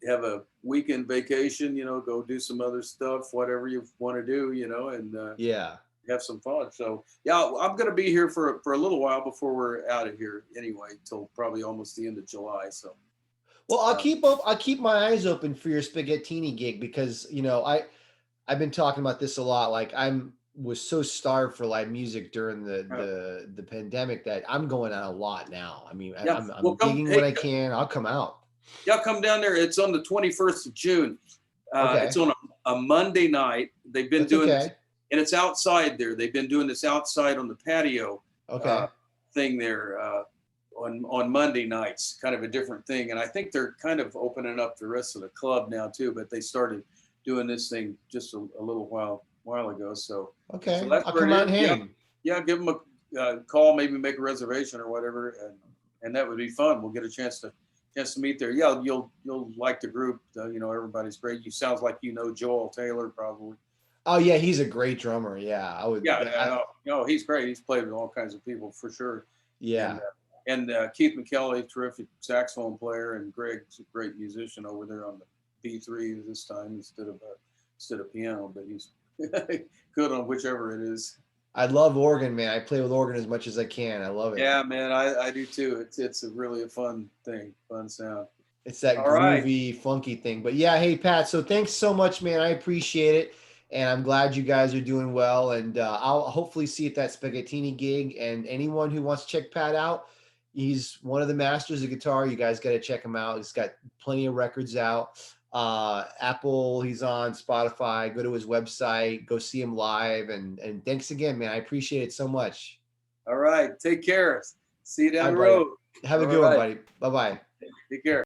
have a weekend vacation, go do some other stuff, whatever you want to do, and Yeah. have some fun. So, yeah, I'm going to be here for a little while before we're out of here anyway, till probably almost the end of July. So, Well, uh, I'll keep my eyes open for your spaghettini gig because, I've been talking about this a lot. Like I'm was so starved for live music during the uh, the the pandemic that I'm going out a lot now. I mean, yeah, I'm well, gigging when I can. I'll come out. yeah, come down there. It's on the 21st of June. It's Okay, on a Monday night. They've been that's doing this, okay. and it's outside there. They've been doing this outside on the patio uh, Okay, thing there on Monday nights, kind of a different thing. And I think they're kind of opening up the rest of the club now too. But they started doing this thing just a little while ago. So okay. that's I'll where come it out is. and Yeah, hang. yeah. Give them a call, maybe make a reservation or whatever, and that would be fun. We'll get a chance to meet there. Yeah, you'll like the group. Everybody's great. You sounds like Joel Taylor probably. Oh yeah, he's a great drummer. Yeah, I would. Yeah, no, he's great. He's played with all kinds of people for sure. And Yeah, Keith McKelley, terrific saxophone player, and Greg's a great musician over there on the B3 this time instead of piano, but he's good on whichever it is. I love organ, man. I play with organ as much as I can. I love it. Yeah, man, I do too. It's a really a fun thing, fun sound. It's that All right. groovy, funky thing. But yeah, hey Pat, so thanks so much, man. I appreciate it. And I'm glad you guys are doing well. And I'll hopefully see you at that Spaghettini gig. And anyone who wants to check Pat out, he's one of the masters of guitar. You guys got to check him out. He's got plenty of records out. Apple, he's on Spotify. Go to his website, go see him live. And thanks again, man. I appreciate it so much. All right. Take care. See you down All the right, buddy. road. Have a All good one, right. buddy. Bye bye. Take care.